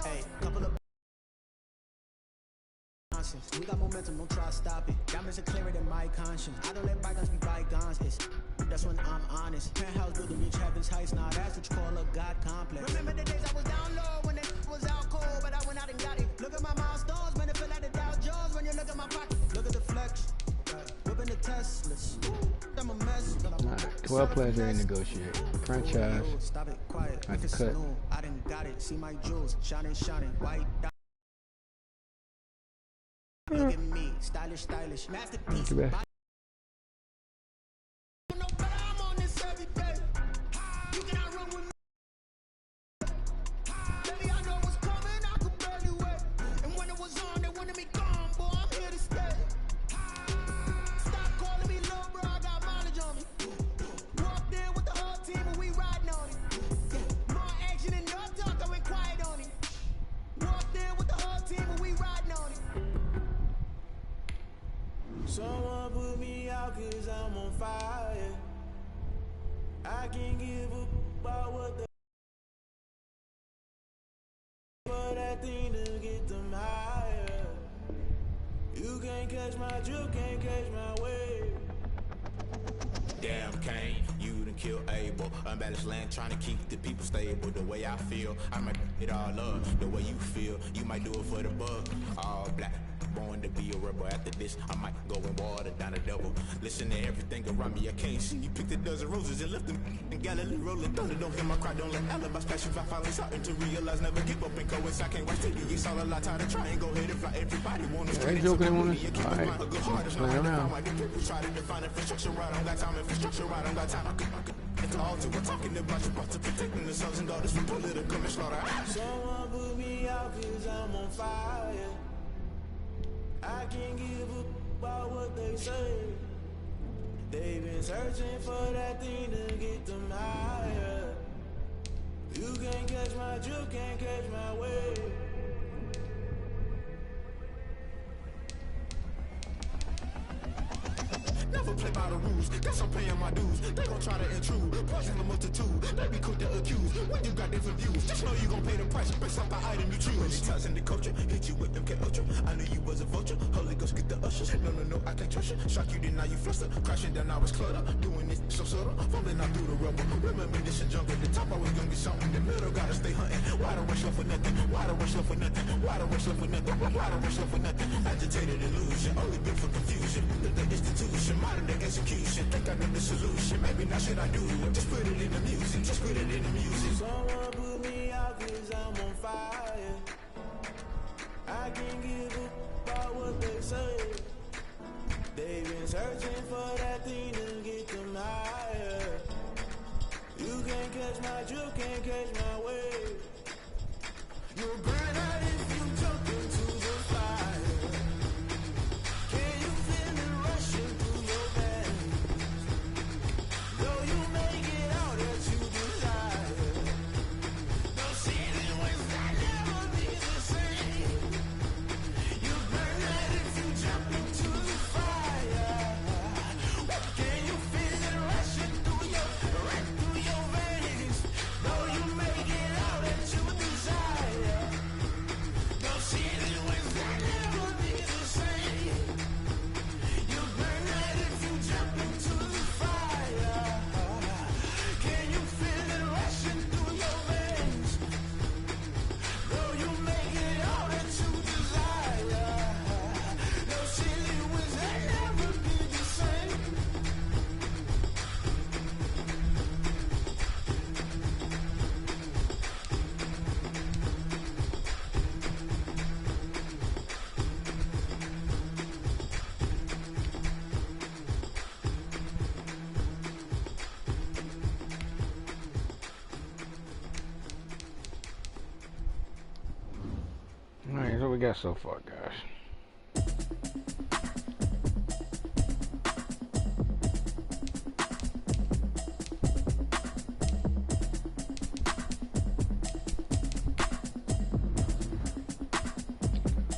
Hey, couple of we got momentum, don't try to stop it. Diamonds are clearer than my conscience. I don't let bygones be bygones. That's when I'm honest. Penthouse building reach heaven's heights. Now that's what you call a God complex. Remember the days I was down low when it was out cold, but I went out and got it. Look at my milestones, man, it feel like the Dow Jones when you look at my pocket. Look at the flex, whipping the Teslas. I'm a mess. 12 players are in negotiate. Franchise. Stop it, quiet. At the cut. I didn't got it. See my jewels shining, white. Look at me, stylish, masterpiece. I'm on this every day. You cannot run with me. Baby, I know what's coming, I could barely wait. And when it was on, they wanted me gone, boy, I'm here to stay. Stop calling me little bro, I got mileage on me. Walked in with the whole team and we riding on it. More action and no talk, I went quiet on it. Walked in with the whole team and we riding on it. Someone put me out cause I'm on fire. I can't give up about what they for that thing to get them higher. You can't catch my drill, can't catch my wave. Damn Kane, you done killed Abel. Unbalanced land trying to keep the people stable. The way I feel, I might it all up. The way you feel, you might do it for the bug. All black, born to be a rebel. After this, I might go and water down the devil. Listen to everything around me, I can't see. You picked a dozen roses and left them in Galilee rolling thunder. Don't hear my cry, don't let alibis pass you. If I finally starting to realize, never give up and coincide. Can't wait till you get all a lot time to try and go ahead and fly. Everybody want to straight into the movie. You keep a good heart. It's not how to find why the people try to define infrastructure right. I don't got time, infrastructure right. I don't got time. I could at the altar, we're talking about you, about to protecting the sons and daughters from political and slaughter. Someone put me out cause I'm on fire. I can't give up about what they say. They've been searching for that thing to get them higher. You can't catch my drill, can't catch my wave. Never play by the rules, guess I'm paying my dues. They gon' try to intrude, poison the multitude. They be quick to accuse, when you got different views. Just know you gon' pay the price, based off the item you choose. Many times in the culture, hit you with MK Ultra. I knew you was a vulture, Holy Ghost get the ushers. No, I can't trust you. Shock you, then now you fluster. Crashing down, I was cluttered. Doing this so subtle, falling out through the rubble. Remember this and jump at the top, I was gonna get something. The middle gotta stay hunting. Why the rush love for nothing? Why the rush love for nothing? Why the rush love for nothing? Why the rush love for nothing? Agitated illusion, only been for confusion. The institution, modern day execution. Think I know the solution. Maybe now should I do it? Just put it in the music. Just put it in the music. Someone put me out cause I'm on fire. I can't give up about what they say. They've been searching for that thing to get them higher. You can't catch my drill, can't catch my wave. You'll burn out if you jump into the fire. Can you feel it rushing through your veins? Though you make it out that you desire. No ceiling was that never be the same. You burn out if you jump into the fire. Can you feel it rushing through your veins? Though you make it out that you desire. No ceiling was that never be the same. You burn out if you jump into the fire. Can you feel it rushing through your veins? Though you make it all that you desire. No ceiling was that never be the same. Alright, so we got so far, guys.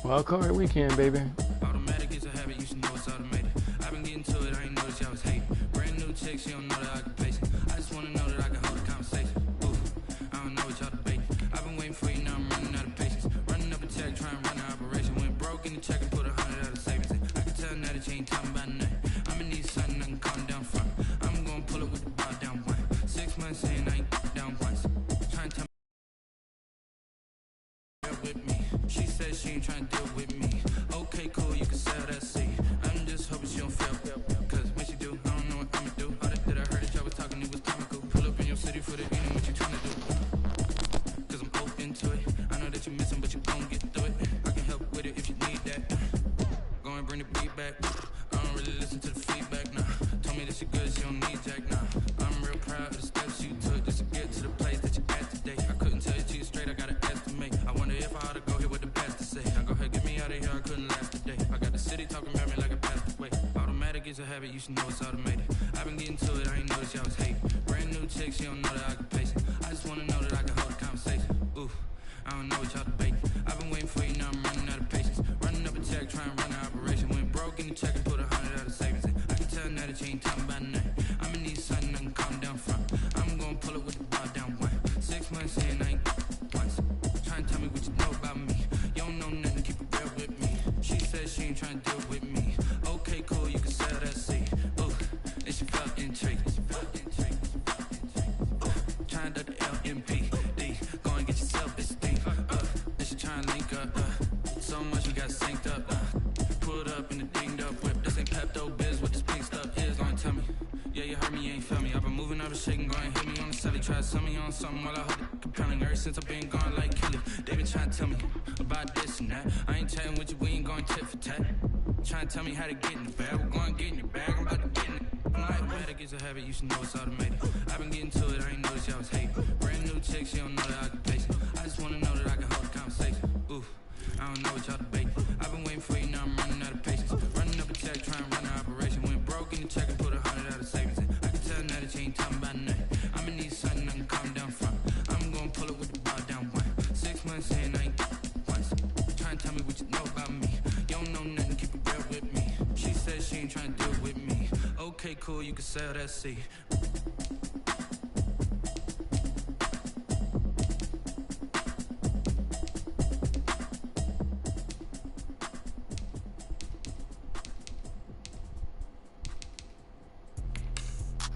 Well, Corey weekend, baby. Automatic is a habit, you should know it's automated. I've been getting to it, I ain't noticed y'all was hating. Brand new chick, she don't know that I can pace it. I just wanna know that I can hold a conversation. Ooh, I don't know what y'all debating. I've been waiting for you, now I'm running out of patience. with me. She said she ain't tryna deal with me. Okay, cool, you can sell that seed. I'm just hoping she don't fail. Cause when she do, I don't know what I'ma do. All that I heard that y'all was talking, it was comical. Pull up in your city for the evening, what you tryna do? Cause I'm open to it. I know that you missing, but you gon' get through it. I can help with it if you need that. Go and bring the beat back. I don't really listen to the feedback, nah. Told me that she good, she don't need Jack, nah. I'm real proud of the steps you took just to get to the place that you at today. I couldn't tell you to you straight, I gotta estimate. I wonder if I ought to go here with the best to say. Now go ahead, get me out of here, I couldn't last today. I got the city talking about me like a passed away. Automatic is a habit, you should know it's automated. I've been getting to it, I ain't noticed y'all was hating. Brand new chick, she don't know that I can pace it. I just wanna know that I can hold a conversation. Ooh, I don't know what y'all debating. I've been waiting for you, now I'm running out of patience. Running up a check, trying to run an operation. Went broke in the check and put 100 out of savings in. I can tell now that you ain't talking about nothing. I'm in need something, I can calm down front. I'm gonna pull it with the bar down one. 6 months in, I ain't once. Trying to tell me what you know about me. You don't know nothing, keep it real with me. She said she ain't trying to deal with me. Okay, cool, you can sell that seed. Ooh, and she felt intrigued. Trying to duck the LMPD. Go and get yourself this thing. And she trying to link up. So much we got synced up. Pulled up in the dinged up whip. This ain't Pepto Biz, what this pink stuff is. Don't tell me. Yeah, you heard me, you ain't feel me. I've been moving, I've been shaking, go and hit me on the celly. Try to sell me on something while I hold it compelling. Ever since I've been gone like Kelly, they been trying to tell me about this and that. I ain't chatting with you, we ain't going tit for tat. Trying to tell me how to get in the bag. We're going to get in your bag, I'm about to get in it. I'm like, automatic is a habit, you should know it's automated. I've been getting to it, I ain't noticed y'all was hating. Brand new chick, she don't know that I can pace it. I just wanna know that I can hold a conversation. Ooh, I don't know what y'all debating. I've been waiting for you, now I'm running out of patience. Running up a check, trying to run an operation. Went broke in the check and put 100 out of savings in. I can tell now that you ain't talking about nothing. I'ma need something, I can calm down front. I'm gonna pull it with the bar down one. 6 months in, I ain't once. Trying to tell me what you know about me. You don't know nothing, keep it real with me. She said she ain't trying to deal with me. Okay, cool, you can sell that seed.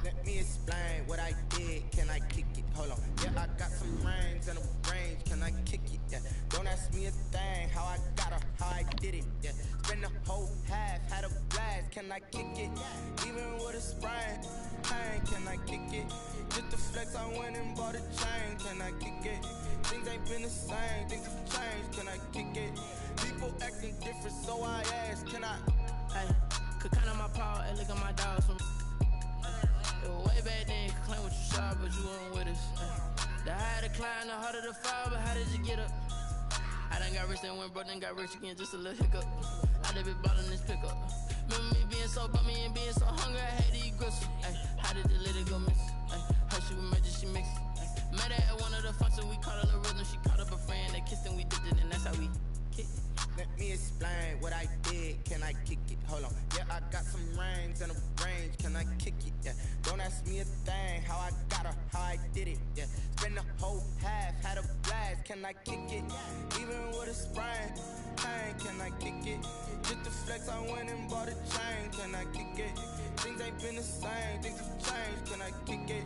Let me explain what I did. Can I kick it? Hold on. Yeah, I got some rings and a range. Can I kick it? Yeah. Don't ask me a thing. How I got her, how I did it. Yeah. Spend the whole half, had a blast. Can I kick it? Even with a sprain. Pain, can I kick it? Just the flex, I went and bought a chain. Can I kick it? Things ain't been the same. Things have changed. Can I kick it? People acting different, so I ask. Can I? Hey, could count on my power and look at my dogs from. Way back then, you could claim what you saw, but you weren't with us. The higher the climb, the harder the fall, but how did you get up? I done got rich, then went broke, then got rich again, just a little hiccup. I done been ballin' this pickup. Remember me being so bummy and being so hungry, I had to eat gristle. Ay, how did the lady go miss? Ay, how she was magic, she mixed. Met her at one of the functions, we caught her the rhythm, she caught up a friend, they kissed and we dipped it, and that's how we kicked it. Let me explain what I did. Can I kick it? Hold on. Yeah, I got some rings and a range. Can I kick it? Yeah. Don't ask me a thing. How I got her, how I did it. Yeah. Spend the whole half, had a blast. Can I kick it? Even with a sprain. Pain, can I kick it? Just the flex, I went and bought a chain. Can I kick it? Things ain't been the same. Things have changed. Can I kick it?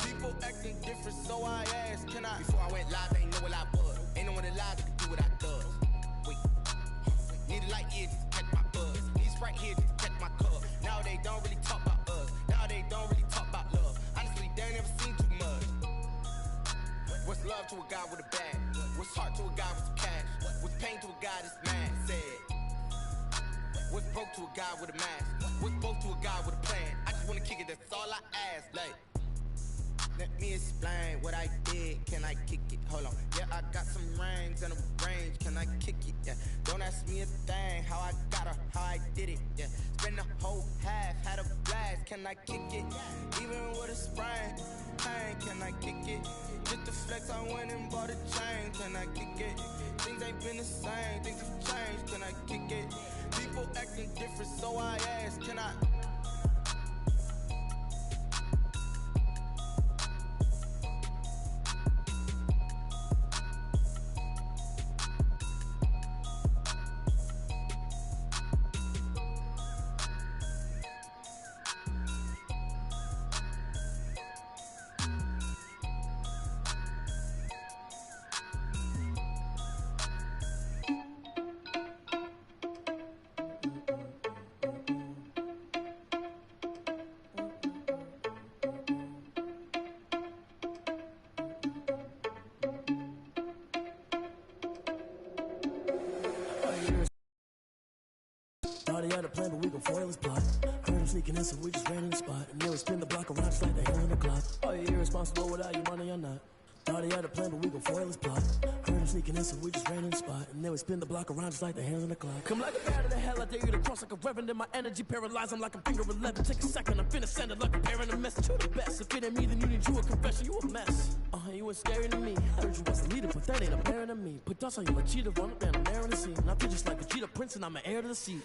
People acting different, so I asked. Can I? Before I went live, ain't know what I was. Ain't no one alive that could do what I does. Wait. Need a light here just to catch my buzz. Need Sprite here just to catch my cup. Now they don't really talk about us. Now they don't really talk about love. Honestly, they ain't never seen too much. What's love to a guy with a bag? What's heart to a guy with some cash? What's pain to a guy that's mad? Said. What's broke to a guy with a mask? What's both to a guy with a plan? I just wanna kick it, that's all I ask. Like, let me explain what I did. Can I kick it? Hold on. Yeah, I got some rings and a range. Can I kick it? Yeah. Don't ask me a thing. How I got her, how I did it. Yeah. Spend the whole half, had a blast. Can I kick it? Even with a sprain. Pain, can I kick it? Just the flex, I went and bought a chain. Can I kick it? Things ain't been the same. Things have changed. Can I kick it? People acting different, so I ask. Can I? us if we just ran in the spot. And they would spin the block around just like the hell in the clock. Are you irresponsible without your money or not? Thought he had a plan, but we gon' foil his plot. Heard him sneaking in, so we just ran in the spot. And they would spin the block around just like the hands on the clock. Come like a bat of the hell, I dare you to cross like a reverend. In my energy paralyzed, I'm like a finger 11. Take a second, I'm finna send it like a parent a message. You the best, if it ain't me, then you need you a confession. You a mess. You ain't scary to me. I heard you was a leader, but that ain't apparent to me. Put dust on you like cheetah, run up and I'm there in the scene. I feel just like a cheetah prince and I'm an heir to the seat.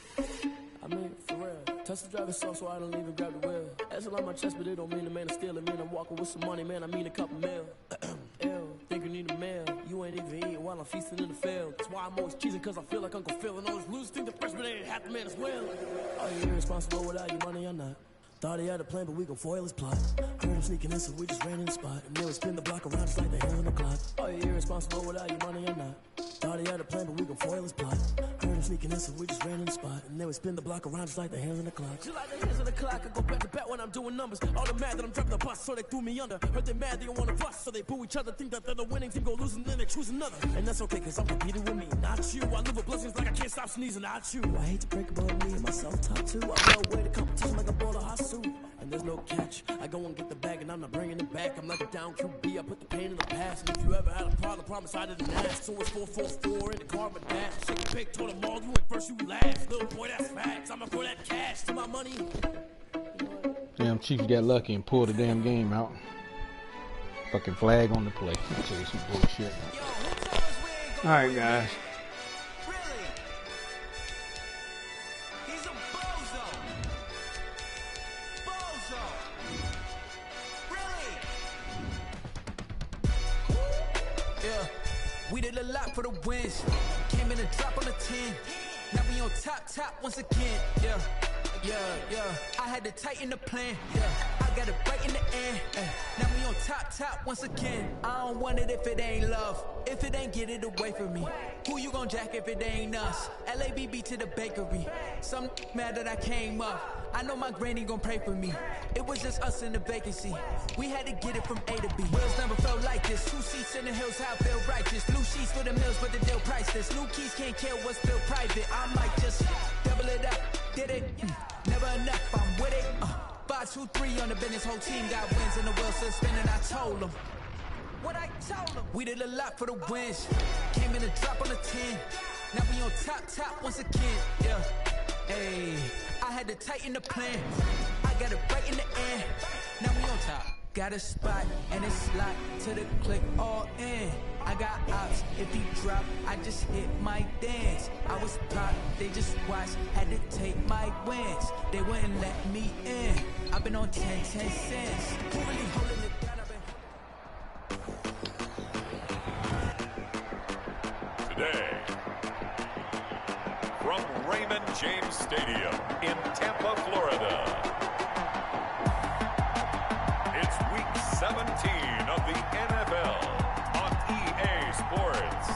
I mean, for real. Touch the driver's soft so I don't even grab the wheel. That's on my chest, but it don't mean the man is stealing. Mean I'm walking with some money, man, I mean a couple mil. Ew, think you need a meal. You ain't even eating while I'm feasting in the field. That's why I'm always cheesing, cause I feel like Uncle Phil. And all those losers think the freshman ain't half the man as well. Are you irresponsible without your money or not? Thought he had a plan, but we gon' foil his plot. Heard him sneaking in, so we just ran in the spot. And they would spin the block around just like the hands on the clock. Are you irresponsible without your money or not? Thought he had a plan, but we gon' foil his plot. Heard him sneaking in, so we just ran in the spot. And they would spin the block around just like the hands on the clock. Just like the hands on the clock, I go back to back when I'm doing numbers. All the mad that I'm driving the bus, so they threw me under. Heard they mad, they don't wanna bust, so they boo each other. Think that they're the winning team, go losing, then they choose another. And that's okay, cause I'm competing with me, not you. I live with blessings like I can't stop sneezing, not you. I hate to break about me and my self-talk too. I blow away the competition like a bowl of hot soup. And there's no catch. I go and get the bag and I'm not bringing it back. I'm like a down QB, I put the pain in the past. And if you ever had a problem, promise I didn't ask. So it's 444 in the car with dash. Shake a pig, told them all, you went first, you last. Little boy, that's facts. I'ma throw that cash to my money. Damn, Chiefs got lucky and pulled the damn game out. Fucking flag on the play. I'll tell you some bullshit. Alright, guys. We did a lot for the wins. Came in a drop on the 10. Now we on top once again. Yeah. I had to tighten the plan. I got it right in the end. Now we on top once again. I don't want it if it ain't love. If it ain't, get it away from me. Who you gon' jack if it ain't us? LABB to the bakery. Some mad that I came up. I know my granny gon' pray for me. It was just us in the vacancy. We had to get it from A to B. Wheels never felt like this. 2 seats in the hills, how I feel righteous. Blue sheets for the mills, but the deal priceless. New keys can't kill what's still private. I might just double it up. Did it? Never enough, I'm with it. 5, 2, 3 on the business. Whole team got wins and the wheels still spinning. I told them what I told them. We did a lot for the wins. Came in a drop on the 10. Now we on top once again. Yeah. Hey, I had to tighten the plan. I got it right in the end. Now we on top. Got a spot and it's slot to the click all in. I got ops, if he drop, I just hit my dance. I was taught, they just watched, had to take my wins. They wouldn't let me in. I've been on 10 cents. Who really holding it down? Today, from Raymond James Stadium in Tampa, Florida, it's Week 17 of the NFL on EA Sports.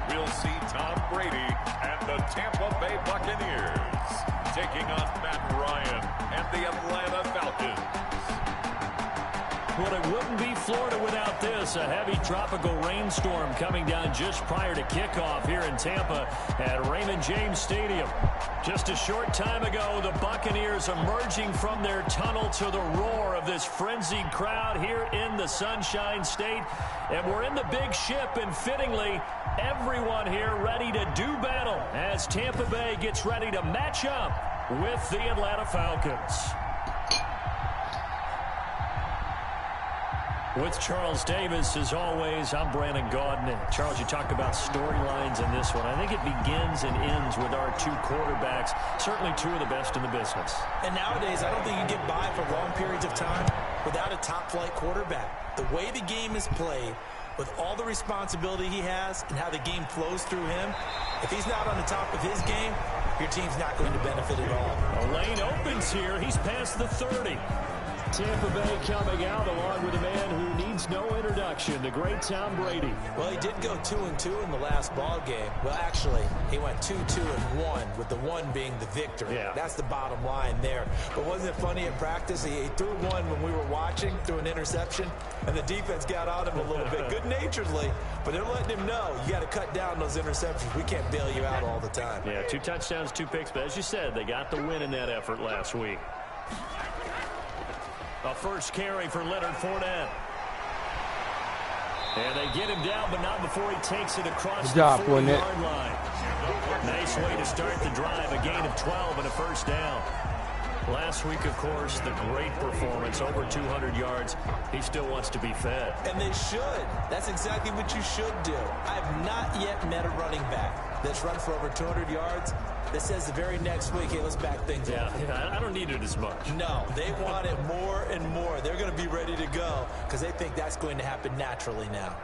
We'll see Tom Brady and the Tampa Bay Buccaneers taking on Matt Ryan and the Atlanta Falcons. Well, it wouldn't be Florida without this. A heavy tropical rainstorm coming down just prior to kickoff here in Tampa at Raymond James Stadium. Just a short time ago, the Buccaneers emerging from their tunnel to the roar of this frenzied crowd here in the Sunshine State. And we're in the big ship, and fittingly, everyone here ready to do battle as Tampa Bay gets ready to match up with the Atlanta Falcons. With Charles Davis, as always, I'm Brandon Gaudin. Charles, you talked about storylines in this one. I think it begins and ends with our two quarterbacks, certainly two of the best in the business. And nowadays, I don't think you get by for long periods of time without a top-flight quarterback. The way the game is played, with all the responsibility he has and how the game flows through him, if he's not on the top of his game, your team's not going to benefit at all. A lane opens here. He's past the 30. Tampa Bay coming out along with a man who needs no introduction, the great Tom Brady. Well, he did go 2-2 in the last ball game. Well, actually, he went 2-2-1, with the one being the victory. Yeah. That's the bottom line there. But wasn't it funny at practice? He threw one when we were watching, threw an interception, and the defense got on him a little bit, good-naturedly. But they're letting him know, you got to cut down those interceptions. We can't bail you out all the time. Yeah, 2 touchdowns, 2 picks. But as you said, they got the win in that effort last week. A first carry for Leonard Fournette. And they get him down, but not before he takes it across the 40-yard line. Nice way to start the drive. A gain of 12 and a first down. Last week, of course, the great performance, over 200 yards. He still wants to be fed. And they should. That's exactly what you should do. I have not yet met a running back that's run for over 200 yards that says the very next week, hey, let's back things up. Yeah, I don't need it as much. No, they want it more and more. They're going to be ready to go because they think that's going to happen naturally now.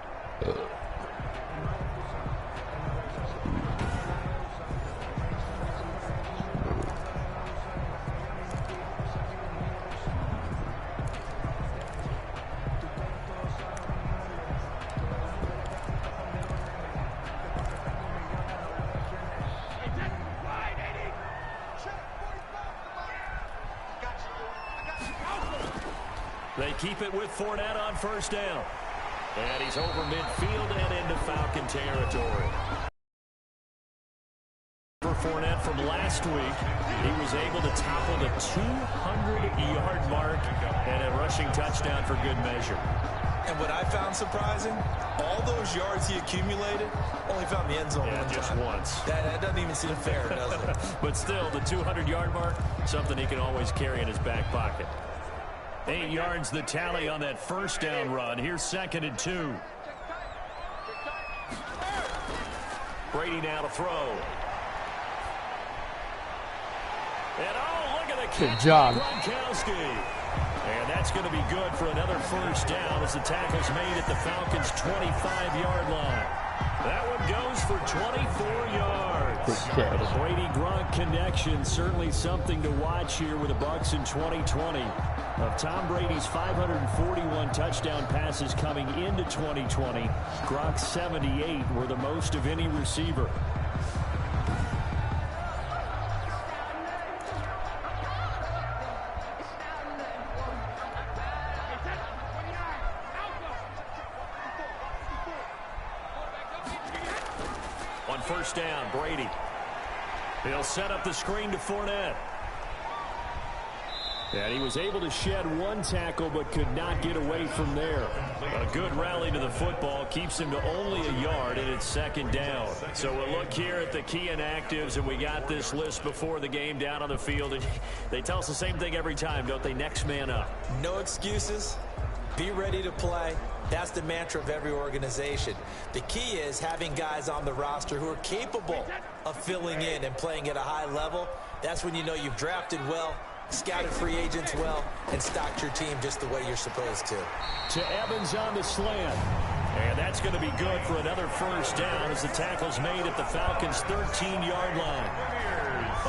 They keep it with Fournette on first down. And he's over midfield and into Falcon territory. For Fournette from last week, he was able to topple the 200-yard mark and a rushing touchdown for good measure. And what I found surprising, all those yards he accumulated, only found the end zone one just time. Once. That doesn't even seem fair, does it? But still, the 200-yard mark, something he can always carry in his back pocket. 8 yards the tally on that first down run. Here's 2nd and 2. Brady now to throw. And oh, look at the catch. Good job. Gronkowski. And that's going to be good for another first down as the tackle's made at the Falcons' 25-yard line. That one goes for 24 yards. The Brady-Gronk connection, certainly something to watch here with the Bucs in 2020. Of Tom Brady's 541 touchdown passes coming into 2020, Gronk's 78 were the most of any receiver. On first down, Brady. He'll set up the screen to Fournette. And he was able to shed one tackle but could not get away from there. A good rally to the football keeps him to only a yard, and it's 2nd down. So we'll look here at the key inactives, and we got this list before the game down on the field. And they tell us the same thing every time, don't they? Next man up. No excuses. Be ready to play. That's the mantra of every organization. The key is having guys on the roster who are capable of filling in and playing at a high level. That's when you know you've drafted well, scouted free agents well, and stocked your team just the way you're supposed to. To Evans on the slant. And that's going to be good for another first down as the tackle's made at the Falcons' 13-yard line.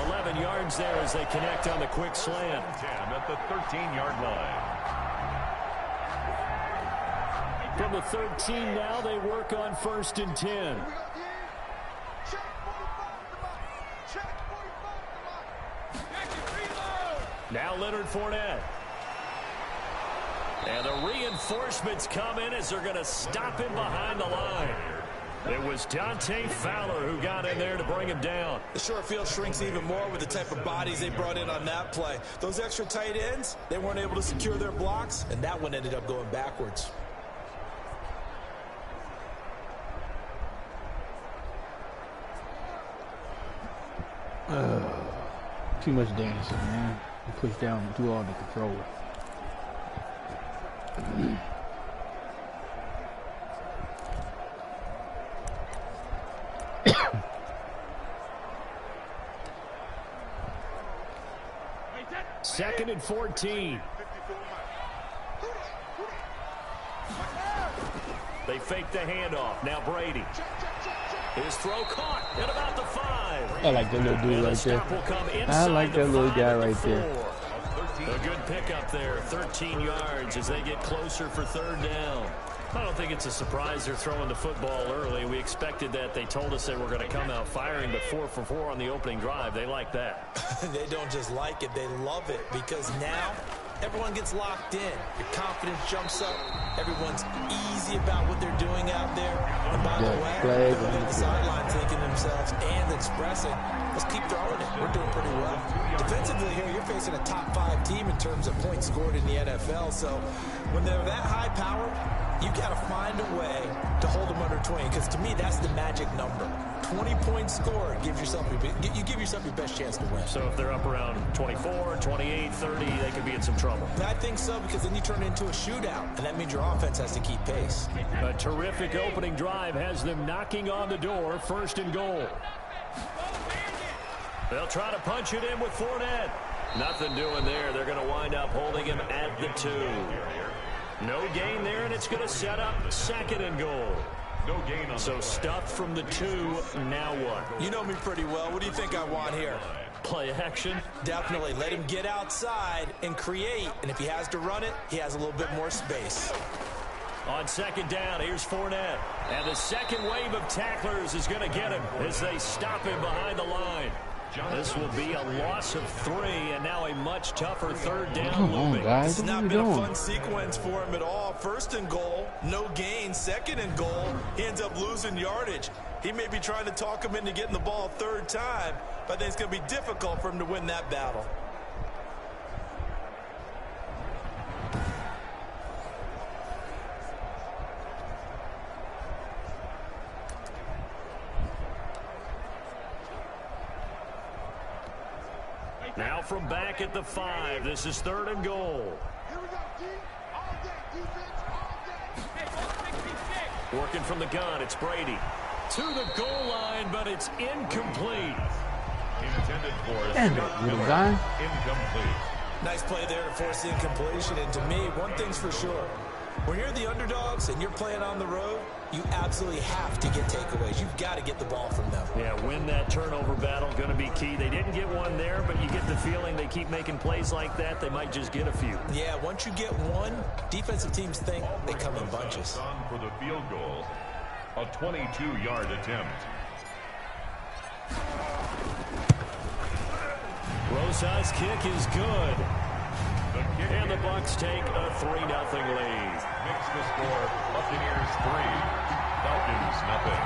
11 yards there as they connect on the quick slant. 10 at the 13-yard line. From the 13 now, they work on 1st and 10. Now Leonard Fournette. And the reinforcements come in as they're going to stop him behind the line. It was Dante Fowler who got in there to bring him down. The short field shrinks even more with the type of bodies they brought in on that play. Those extra tight ends, they weren't able to secure their blocks, and that one ended up going backwards. Too much dancing, man. You push down and do all the control. Second and 14. They fake the handoff. Now Brady. His throw caught at about the 5. I like that little dude right there. I like that little guy right there. A good pickup there, 13 yards as they get closer for third down. I don't think it's a surprise they're throwing the football early. We expected that. They told us they were going to come out firing, but 4 for 4 on the opening drive. They like that. They don't just like it, they love it, because now everyone gets locked in. Your confidence jumps up. Everyone's easy about what they're doing out there. And by the way, they're on the sideline thinking to themselves and expressing, let's keep throwing it. We're doing pretty well. Defensively here, you're facing a top 5 team in terms of points scored in the NFL. So when they're that high power, you got to find a way to hold them under 20, because to me, that's the magic number. 20 points scored gives yourself you give yourself your best chance to win. So if they're up around 24, 28, 30, they could be in some trouble. I think so, because then you turn it into a shootout, and that means your offense has to keep pace. A terrific opening drive has them knocking on the door, 1st and goal. They'll try to punch it in with Fournette. Nothing doing there. They're going to wind up holding him at the 2. No gain there, and it's going to set up 2nd and goal. No gain on so stuffed from the 2. Now what? You know me pretty well. What do you think I want here? Play action? Definitely. Let him get outside and create. And if he has to run it, he has a little bit more space. On 2nd down, here's Fournette. And the second wave of tacklers is going to get him as they stop him behind the line. This will be a loss of 3, and now a much tougher 3rd down. Come on, guys. This has not been a fun sequence for him at all. 1st and goal, no gain. 2nd and goal, he ends up losing yardage. He may be trying to talk him into getting the ball 3rd time, but I think it's going to be difficult for him to win that battle. Now from back at the 5, this is 3rd and goal. Working from the gun, it's Brady. To the goal line, but it's incomplete. Intended for a incomplete. Nice play there to force the incompletion. And to me, one thing's for sure. When you're the underdogs and you're playing on the road, you absolutely have to get takeaways. You've got to get the ball from them. Yeah, win that turnover battle, going to be key. They didn't get one there, but you get the feeling they keep making plays like that, they might just get a few. Yeah, once you get one, defensive teams think they come in bunches. On for the field goal, a 22-yard attempt. Rosa's kick is good. And the Bucs take a 3-0 lead. Makes the score Buccaneers 3, Falcons nothing.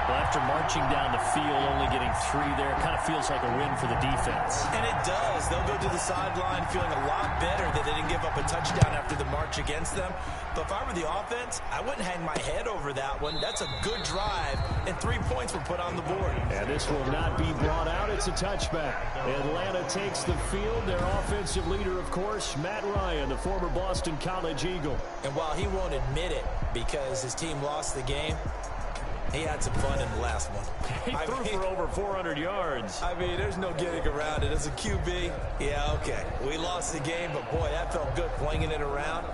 Well, after marching down the field, only getting 3 there, kind of feels like a win for the defense. And it does. They'll go to the sideline feeling a lot better that they didn't give up a touchdown after the march against them. But if I were the offense, I wouldn't hang my head over that one. That's a good drive, and 3 points were put on the board. And this will not be brought out. It's a touchback. Atlanta takes the field. Their offensive leader, of course, Matt Ryan, the former Boston College Eagle. And while he won't admit it because his team lost the game, he had some fun in the last one. He threw for over 400 yards. I mean, there's no getting around it. As a QB, yeah, okay. We lost the game, but boy, that felt good flinging it around.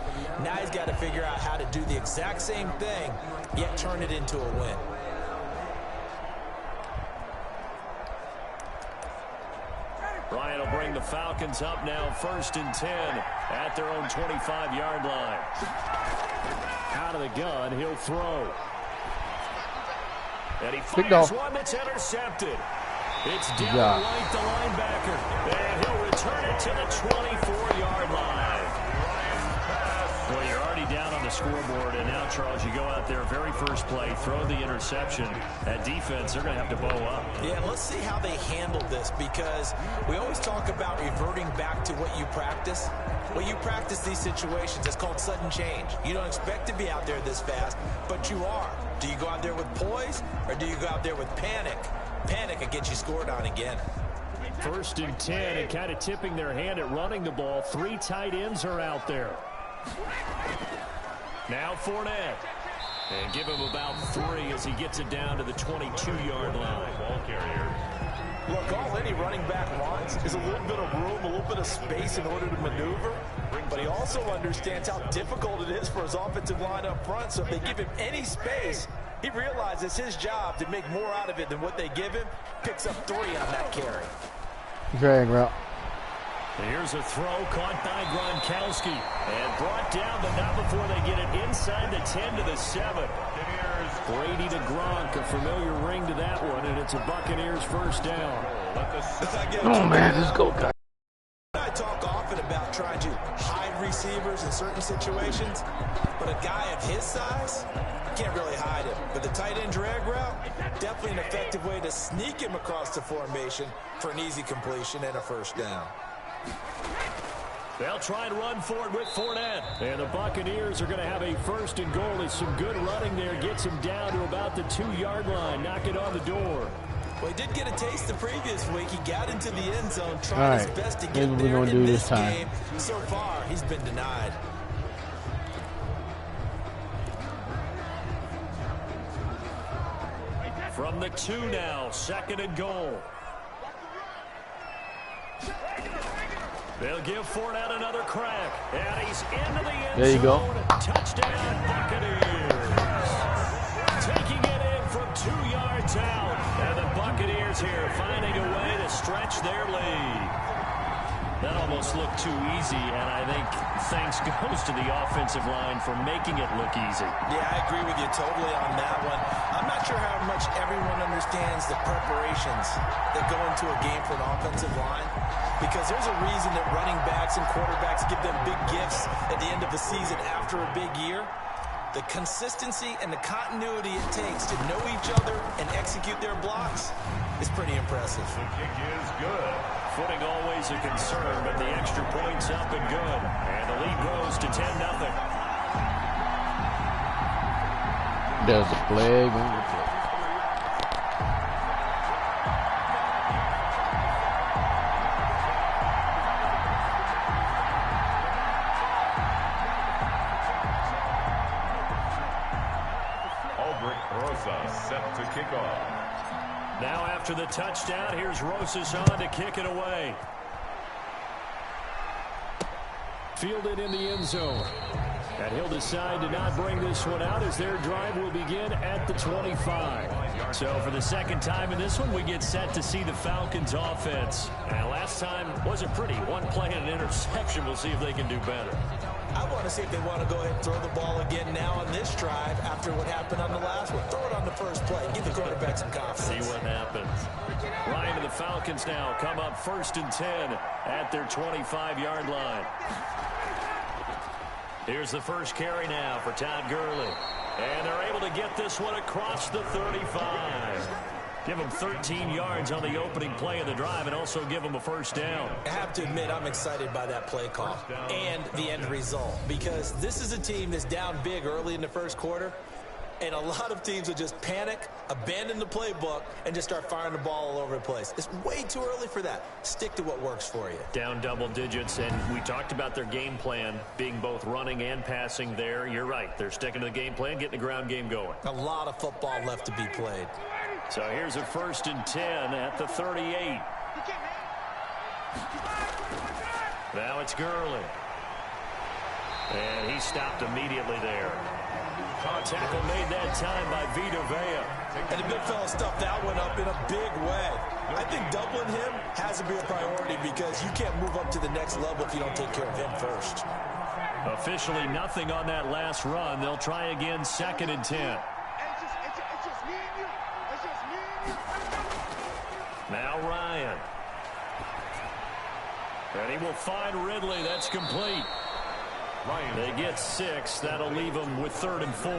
Now he's got to figure out how to do the exact same thing, yet turn it into a win. Ryan will bring the Falcons up now, 1st and 10 at their own 25-yard line. Out of the gun, he'll throw. And he fires one that's intercepted. It's down right the linebacker. And he'll return it to the 24-yard line. Well, you're already down on the scoreboard, and now, Charles, you go out there, very first play, throw the interception. That defense, they're going to have to bow up. Yeah, let's see how they handle this, because we always talk about reverting back to what you practice. When you practice these situations, it's called sudden change. You don't expect to be out there this fast, but you are. Do you go out there with poise, or do you go out there with panic? Panic and get you scored on again. 1st and 10, and kind of tipping their hand at running the ball. 3 tight ends are out there. Now Fournette. And give him about 3 as he gets it down to the 22-yard line. Ball carrier. Look, all any running back wants is a little bit of room, a little bit of space in order to maneuver. But he also understands how difficult it is for his offensive line up front. So if they give him any space, he realizes his job to make more out of it than what they give him. Picks up 3 on that carry. Drag route. Here's a throw caught by Gronkowski and brought down, but not before they get it inside the 10 to the 7. Brady to Gronk, a familiar ring to that one, and it's a Buccaneers first down. Oh man, let's go, guys. I talk often about trying to hide receivers in certain situations, but a guy of his size, can't really hide him. But the tight end drag route, definitely an effective way to sneak him across the formation for an easy completion and a first down. They'll try and run for it with Fournette. And the Buccaneers are going to have a first and goal. As some good running there gets him down to about the 2-yard line. Knock it on the door. Well, he did get a taste the previous week. He got into the end zone, trying his best to get there. We're In do this time. game, so far, he's been denied. From the 2 now, second and goal. They'll give Fournette another crack. And he's into the end zone. There you go. Touchdown, Buccaneers. Taking it in from 2 yards out. And the Buccaneers here finding a way to stretch their lead. That almost looked too easy, and I think thanks goes to the offensive line for making it look easy. Yeah, I agree with you totally on that one. I'm not sure how much everyone understands the preparations that go into a game for an offensive line, because there's a reason that running backs and quarterbacks give them big gifts at the end of the season after a big year. The consistency and the continuity it takes to know each other and execute their blocks is pretty impressive. The kick is good. Footing always a concern, but the extra point's up and good. And the lead grows to 10-0. There's a flag on the play. Rosa set to kick off. Now after the touchdown, here's Rosas on to kick it away. Fielded in the end zone. And he'll decide to not bring this one out as their drive will begin at the 25. So for the second time in this one, we get set to see the Falcons offense. And last time wasn't pretty. One play and an interception. We'll see if they can do better. I want to see if they want to go ahead and throw the ball again now on this drive after what happened on the last one. Throw it on the first play. Give the quarterback some confidence. See what happens. Ryan and the Falcons now come up 1st and 10 at their 25-yard line. Here's the first carry now for Todd Gurley. And they're able to get this one across the 35. Give them 13 yards on the opening play of the drive and also give them a first down. I have to admit, I'm excited by that play call and the end result, because this is a team that's down big early in the first quarter, and a lot of teams will just panic, abandon the playbook, and just start firing the ball all over the place. It's way too early for that. Stick to what works for you. Down double digits, and we talked about their game plan being both running and passing there. You're right. They're sticking to the game plan, getting the ground game going. A lot of football left to be played. So here's a 1st and 10 at the 38. Now it's Gurley. And he stopped immediately there. Tackle made that time by Vita Vea. And the big fella stuffed that one up in a big way. I think doubling him has to be a priority, because you can't move up to the next level if you don't take care of him first. Officially nothing on that last run. They'll try again 2nd and 10. Now Ryan. And he will find Ridley. That's complete. They get 6. That'll leave them with 3rd and 4.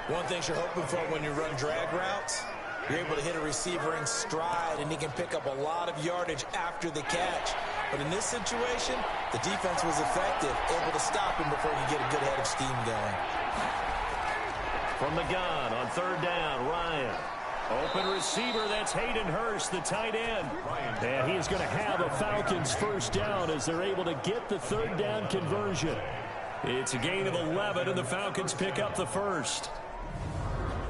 One thing you're hoping for when you run drag routes, you're able to hit a receiver in stride, and he can pick up a lot of yardage after the catch. But in this situation, the defense was effective, able to stop him before he get a good head of steam going. From the gun on 3rd down, Ryan. Open receiver, that's Hayden Hurst, the tight end. And he's going to have a Falcons first down as they're able to get the 3rd down conversion. It's a gain of 11, and the Falcons pick up the first.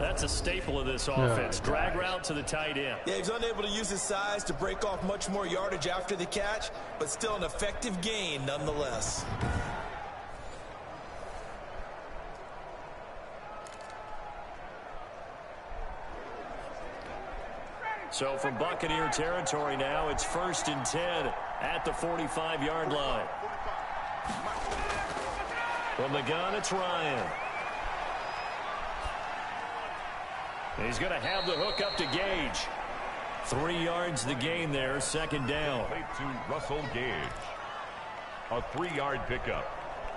That's a staple of this offense. Drag route to the tight end. Yeah, he's unable to use his size to break off much more yardage after the catch, but still an effective gain nonetheless. So from Buccaneer territory now, it's 1st and 10 at the 45-yard line. From the gun, it's Ryan. He's going to have the hook up to Gage. 3 yards the gain there, 2nd down. To Russell Gage. A 3-yard pickup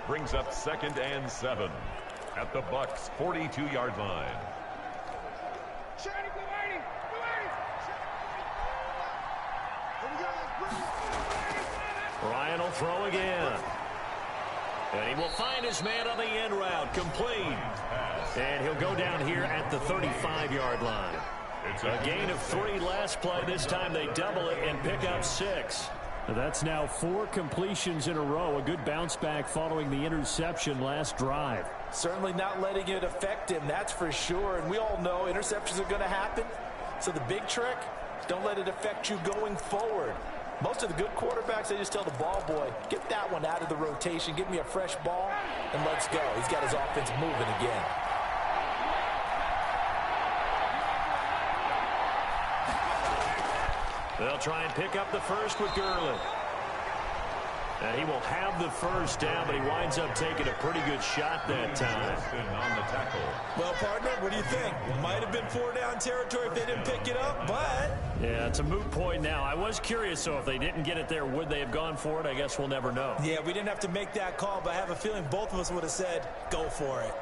brings up 2nd and 7 at the Bucs' 42-yard line. Ryan will throw again. And he will find his man on the end route, complete. And he'll go down here at the 35-yard line. It's a gain of 3 last play. This time they double it and pick up 6. That's now 4 completions in a row. A good bounce back following the interception last drive. Certainly not letting it affect him, that's for sure. And we all know interceptions are going to happen. So the big trick, don't let it affect you going forward. Most of the good quarterbacks, they just tell the ball boy, get that one out of the rotation, give me a fresh ball, and let's go. He's got his offense moving again. They'll try and pick up the first with Gurley. And he will have the first down, but he winds up taking a pretty good shot that time. On the tackle. Well, partner, what do you think? Might have been 4-down territory if they didn't pick it up, but... Yeah, it's a moot point now. I was curious, so if they didn't get it there, would they have gone for it? I guess we'll never know. Yeah, we didn't have to make that call, but I have a feeling both of us would have said, go for it.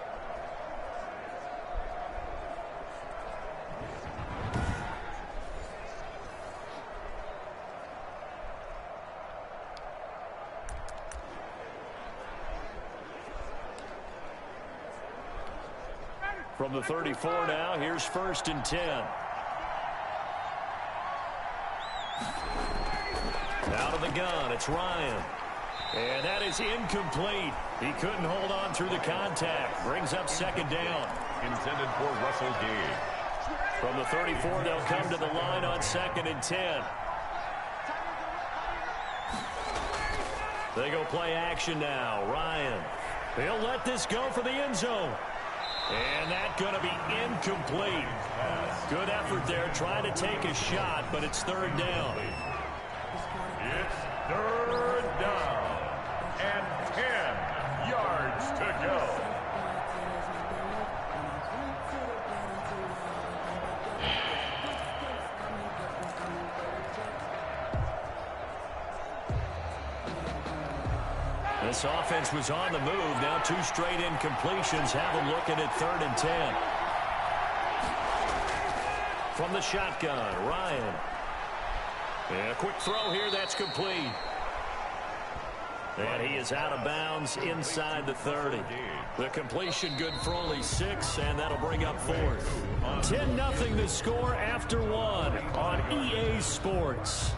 From the 34 now, here's 1st and 10. Out of the gun, it's Ryan. And that is incomplete. He couldn't hold on through the contact. Brings up 2nd down. Intended for Russell Gage. From the 34, they'll come to the line on 2nd and 10. They go play action now. Ryan. He'll let this go for the end zone. And that's going to be incomplete. Good effort there trying to take a shot, but it's 3rd down. It's 3rd down and 10 yards to go. This offense was on the move. Now 2 straight incompletions have them looking at 3rd and 10. From the shotgun, Ryan. And a quick throw here, that's complete. And he is out of bounds inside the 30. The completion good for only 6, and that'll bring up 4th. 10-0 the score after 1 on EA Sports.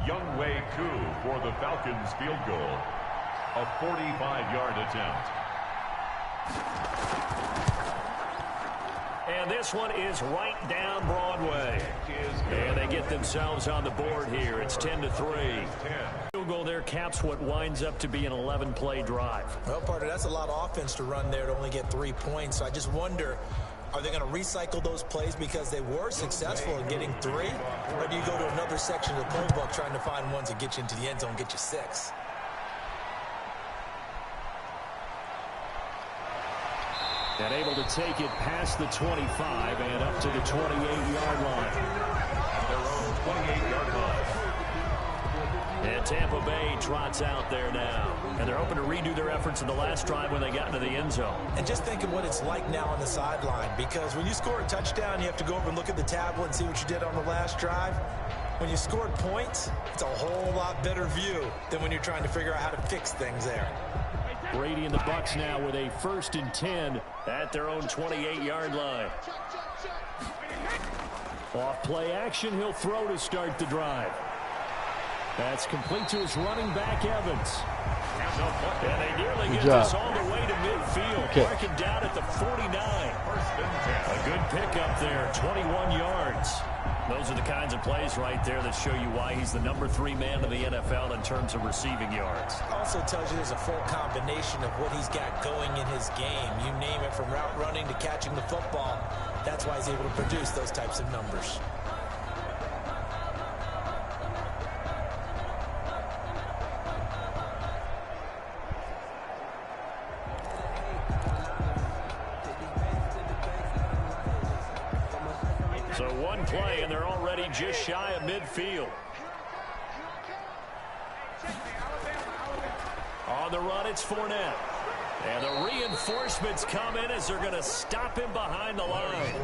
Younghoe Koo for the Falcons field goal. A 45-yard attempt. And this one is right down Broadway. And they get themselves on the board here. It's 10-3. Field goal there caps what winds up to be an 11-play drive. Well, partner, that's a lot of offense to run there to only get 3 points. So I just wonder, are they going to recycle those plays because they were successful in getting 3? Or do you go to another section of the playbook trying to find ones that get you into the end zone and get you 6? And able to take it past the 25 and up to the 28-yard line. Their own 28-yard line. And Tampa Bay trots out there now. And they're hoping to redo their efforts in the last drive when they got into the end zone. And just think of what it's like now on the sideline, because when you score a touchdown, you have to go over and look at the tablet and see what you did on the last drive. When you scored points, it's a whole lot better view than when you're trying to figure out how to fix things there. Brady and the Bucs now with a 1st and 10 at their own 28-yard line. Off play action, he'll throw to start the drive. That's complete to his running back, Evans. And they nearly get this all the way to midfield. Marking down at the 49. First and 10. A good pickup there, 21 yards. Those are the kinds of plays right there that show you why he's the #3 man in the NFL in terms of receiving yards. Also tells you there's a full combination of what he's got going in his game. You name it, from route running to catching the football. That's why he's able to produce those types of numbers. So one play, and they're already just shy of midfield. On the run, it's Fournette. And the reinforcements come in as they're going to stop him behind the line.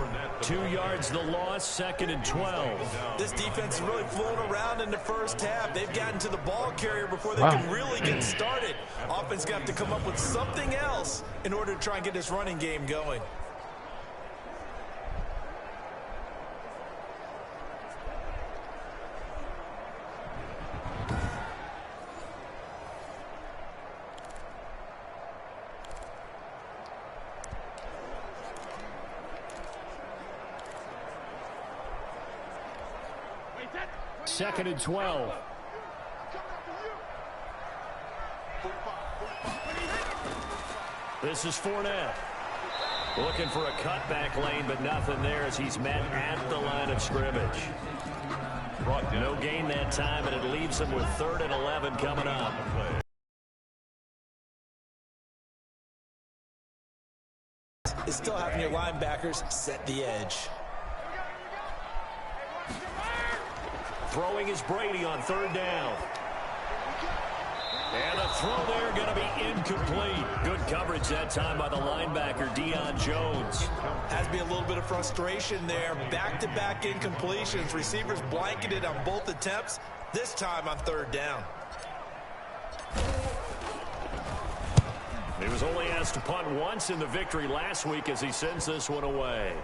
2 yards the loss, 2nd and 12. This defense is really flown around in the first half. They've gotten to the ball carrier before they can really get started. Offense got to come up with something else in order to try and get this running game going. Second and 12. This is Fournette. Looking for a cutback lane, but nothing there as he's met at the line of scrimmage. No gain that time, and it leaves him with 3rd and 11 coming up. It's still having your linebackers set the edge. Throwing is Brady on 3rd down. And a throw there going to be incomplete. Good coverage that time by the linebacker, Deion Jones. Has to be a little bit of frustration there. Back-to-back incompletions. Receivers blanketed on both attempts, this time on 3rd down. He was only asked to punt once in the victory last week as he sends this one away.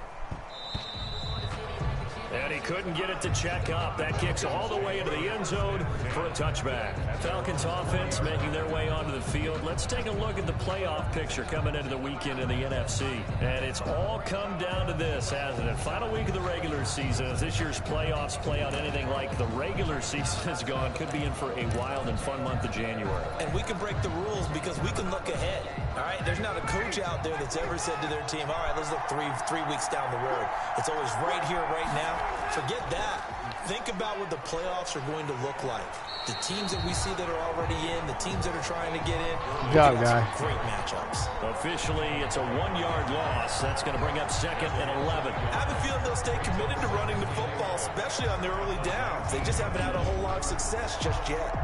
And he couldn't get it to check up. That kicks all the way into the end zone for a touchback. Falcons offense making their way onto the field. Let's take a look at the playoff picture coming into the weekend in the NFC. And it's all come down to this, hasn't it? Final week of the regular season. As this year's playoffs play out anything like the regular season has gone, could be in for a wild and fun month of January. And we can break the rules because we can look ahead. All right, there's not a coach out there that's ever said to their team, all right, let's look three weeks down the road. It's always right here, right now. Forget that. Think about what the playoffs are going to look like. The teams that we see that are already in, the teams that are trying to get in. Good job, guy. Great matchups. Officially, it's a 1-yard loss. That's going to bring up 2nd and 11. I have a feeling they'll stay committed to running the football, especially on their early downs. They just haven't had a whole lot of success just yet.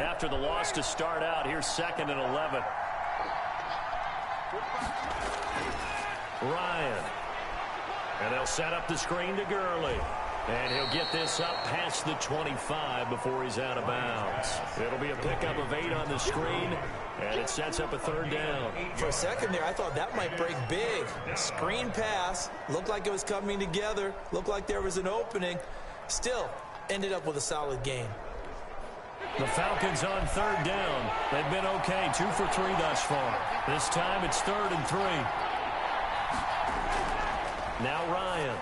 After the loss to start out, here's 2nd and 11. Ryan. And they'll set up the screen to Gurley. And he'll get this up past the 25 before he's out of bounds. It'll be a pickup of 8 on the screen, and it sets up a 3rd down. For a second there, I thought that might break big. Screen pass. Looked like it was coming together. Looked like there was an opening. Still, ended up with a solid game. The Falcons on 3rd down. They've been okay, 2 for 3 thus far. This time it's 3rd and 3. Now Ryan.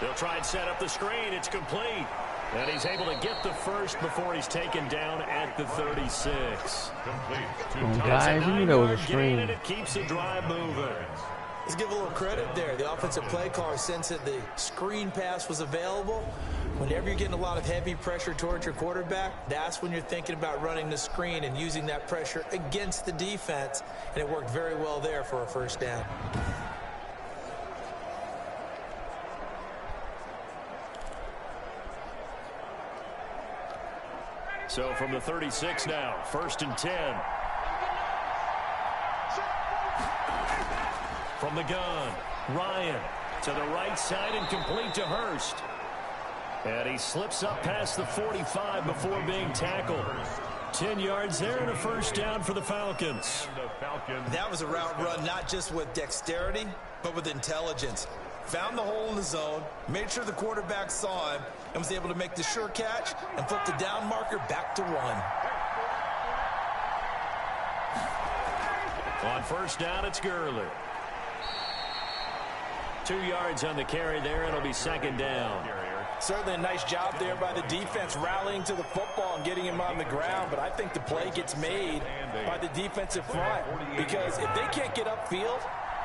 They'll try and set up the screen. It's complete. And he's able to get the first before he's taken down at the 36. Oh, guys, you knew that was a screen. And it keeps the drive moving. Let's give a little credit there. The offensive play caller sensed that the screen pass was available. Whenever you're getting a lot of heavy pressure towards your quarterback, that's when you're thinking about running the screen and using that pressure against the defense. And it worked very well there for a 1st down. So from the 36 now, 1st and 10. From the gun, Ryan to the right side and complete to Hurst. And he slips up past the 45 before being tackled. 10 yards there and a first down for the Falcons. That was a route run not just with dexterity, but with intelligence. Found the hole in the zone, made sure the quarterback saw him, and was able to make the sure catch and flip the down marker back to 1. On first down, it's Gurley. 2 yards on the carry there. It'll be second down. Certainly a nice job there by the defense rallying to the football and getting him on the ground, but I think the play gets made by the defensive front because if they can't get upfield,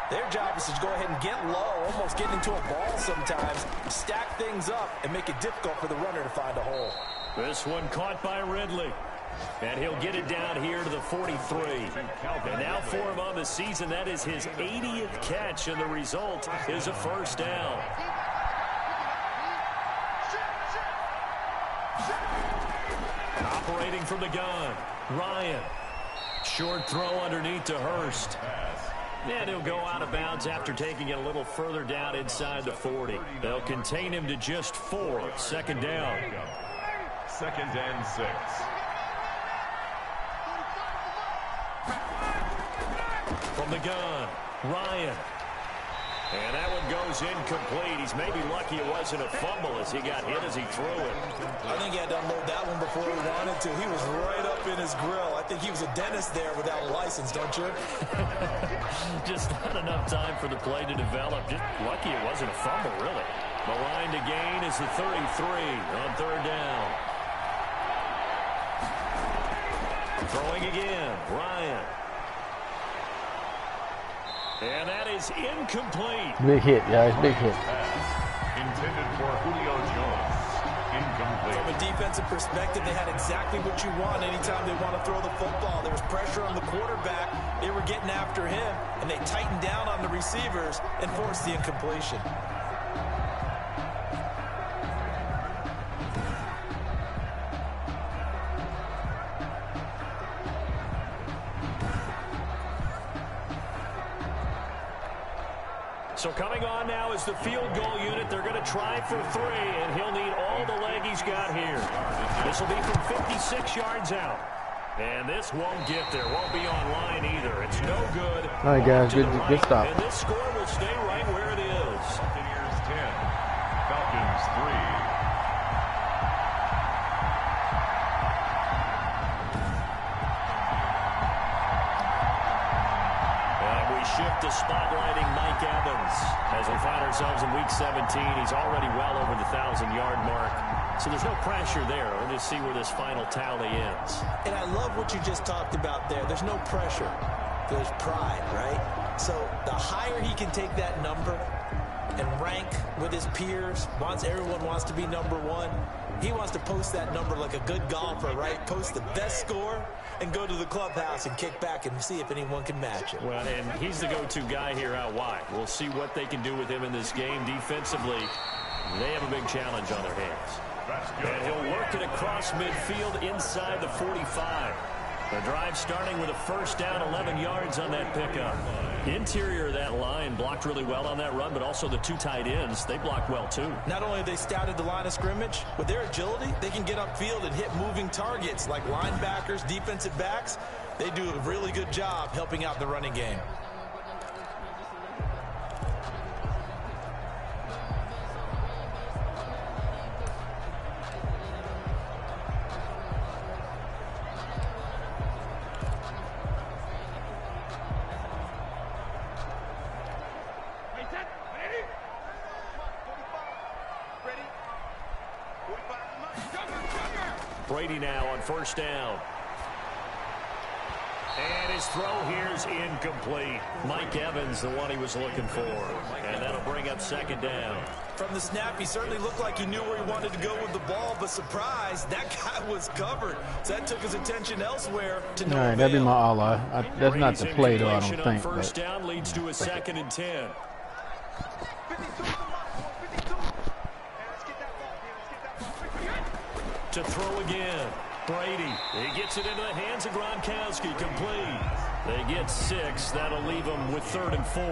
their job is to go ahead and get low, almost get into a ball sometimes, stack things up, and make it difficult for the runner to find a hole. This one caught by Ridley. And he'll get it down here to the 43. And now for him on the season, that is his 80th catch, and the result is a first down. Operating from the gun, Ryan. Short throw underneath to Hurst. And he'll go out of bounds after taking it a little further down inside the 40. They'll contain him to just 4. Second down. 2nd and 6. From the gun, Ryan. And that one goes incomplete. He's maybe lucky it wasn't a fumble as he got hit as he threw it. I think he had to unload that one before he wanted to. He was right up in his grill. I think he was a dentist there without a license, don't you? Just not enough time for the play to develop. Just lucky it wasn't a fumble, really. The line to gain is the 33 on third down. Throwing again, Ryan. And that is incomplete. Big hit, guys. Big hit. Intended for Julio Jones. Incomplete. From a defensive perspective, they had exactly what you want anytime they want to throw the football. There was pressure on the quarterback. They were getting after him, and they tightened down on the receivers and forced the incompletion. So coming on now is the field goal unit. They're going to try for 3, and he'll need all the leg he's got here. This will be from 56 yards out. And this won't get there. Won't be on line either. It's no good. All right, guys. Good stop. And this score will stay right where it is. Buccaneers 10. Falcons 3. Shift to spotlighting Mike Evans as we find ourselves in week 17. He's already well over the 1,000-yard mark, so there's no pressure there. We'll just see where this final tally ends. And I love what you just talked about there. There's no pressure. There's pride, right? So the higher he can take that number and rank with his peers, everyone wants to be number 1. He wants to post that number like a good golfer, right? Post the best score and go to the clubhouse and kick back and see if anyone can match it. Well, and he's the go-to guy here out wide. We'll see what they can do with him in this game. Defensively, they have a big challenge on their hands. And he'll work it across midfield inside the 45. The drive starting with a first down, 11 yards on that pickup. Interior of that line blocked really well on that run, but also the 2 tight ends, they blocked well too. Not only have they scouted the line of scrimmage, with their agility, they can get upfield and hit moving targets like linebackers, defensive backs. They do a really good job helping out the running game. Brady now on first down. And his throw here is incomplete. Mike Evans, the one he was looking for. And that'll bring up second down. From the snap, he certainly looked like he knew where he wanted to go with the ball, but surprise, that guy was covered. So that took his attention elsewhere to no All right, that'd be my all. That's not the play, though, I don't think. First down leads to a 2nd and 10. To throw again. Brady. He gets it into the hands of Gronkowski. Complete. They get 6. That'll leave them with 3rd and 4.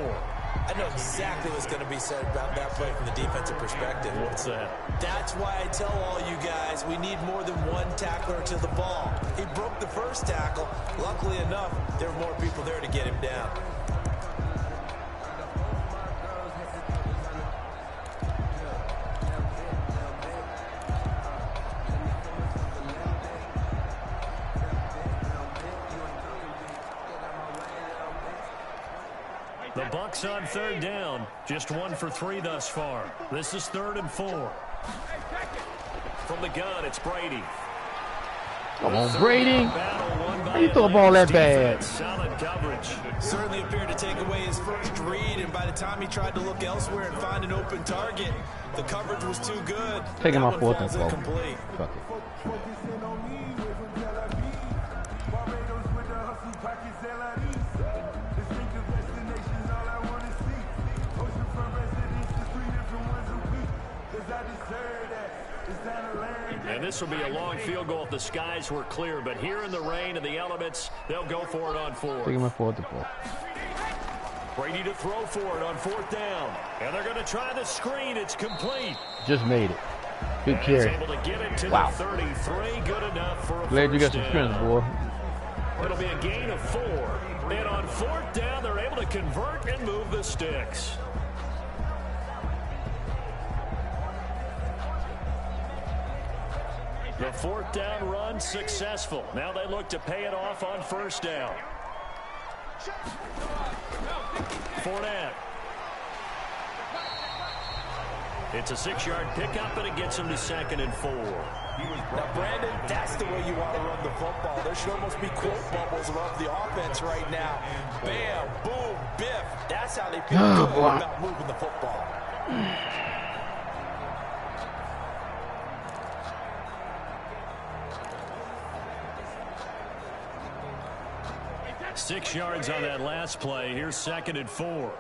I know exactly what's going to be said about that play from the defensive perspective. What's that? That's why I tell all you guys we need more than one tackler to the ball. He broke the first tackle. Luckily enough, there were more people there to get him down. The Bucs on 3rd down. Just 1 for 3 thus far. This is 3rd and 4. From the gun, it's Brady. Come on, Brady. How you throw a a ball that bad? Solid coverage. Certainly appeared to take away his first read, and by the time he tried to look elsewhere and find an open target, the coverage was too good. Taking my That 4th one and falls 4. incomplete. Fuck it. And this will be a long field goal if the skies were clear. But here in the rain and the elements, they'll go for it on 4th. Taking my 4th and 4. Brady to throw for it on 4th down. And they're going to try the screen. It's complete. Just made it. Good And carry. he's able to get it to Wow. the 33. Good enough for a Glad you got first some down. strength, boy. It'll be a gain of 4. And on 4th down, they're able to convert and move the sticks. The 4th down run successful. Now they look to pay it off on 1st down. Fournette. It's a 6-yard pickup, and it gets him to 2nd and 4. Now, Brandon, that's the way you want to run the football. There should almost be quote bubbles above the offense right now. Bam, boom, biff. That's how they feel good about moving the football. 6 yards on that last play. Here's 2nd and 4.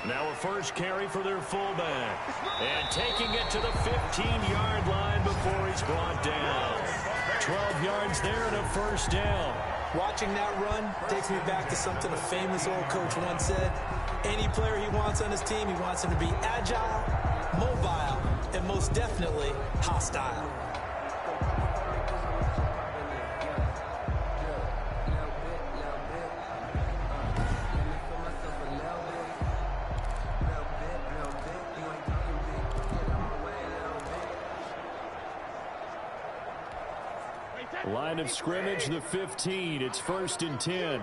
Now a first carry for their fullback. And taking it to the 15-yard line before he's brought down. 12 yards there and a first down. Watching that run takes me back to something a famous old coach once said. Any player he wants on his team, he wants him to be agile, mobile, and most definitely hostile. Line of scrimmage, the 15. It's 1st and 10.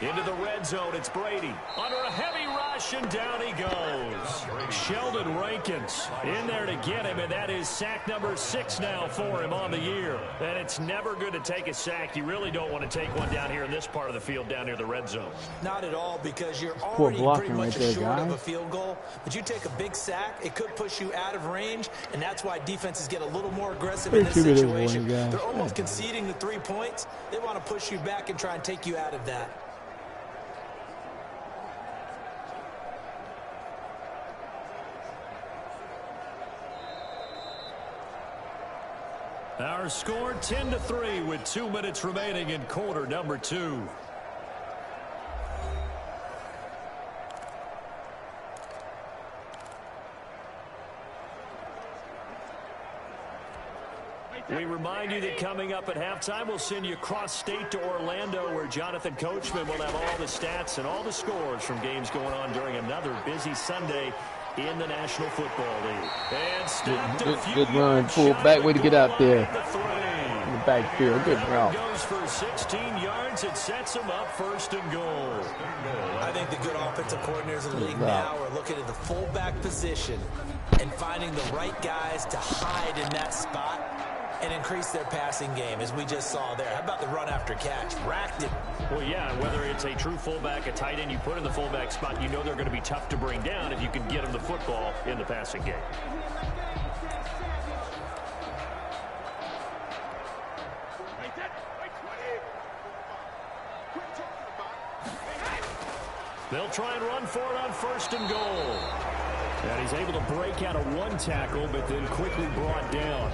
Into the red zone, it's Brady. Under a heavy rush, and down he goes. Sheldon Rankins in there to get him, and that is sack number 6 now for him on the year. And it's never good to take a sack. You really don't want to take one down here in this part of the field, down near the red zone. Not at all, because you're Poor already blocking pretty much right there, assured of guys. a field goal. But you take a big sack, it could push you out of range, and that's why defenses get a little more aggressive in this Pretty sure it is one, situation. guys. They're almost conceding the 3 points. They want to push you back and try and take you out of that. Our score 10-3 with 2 minutes remaining in quarter number 2. We remind you that coming up at halftime, we'll send you cross-state to Orlando, where Jonathan Coachman will have all the stats and all the scores from games going on during another busy Sunday in the National Football League. And Good run, pull back, way to get out there. In the backfield, good route. Goes for 16 yards. It sets him up 1st and goal. I think the good offensive coordinators in the league now are looking at the fullback position and finding the right guys to hide in that spot and increase their passing game, as we just saw there. How about the run after catch? Racked it. Well, yeah, whether it's a true fullback, a tight end you put in the fullback spot, you know they're going to be tough to bring down if you can get them the football in the passing game. They'll try and run for it on 1st and goal. And he's able to break out of one tackle, but then quickly brought down.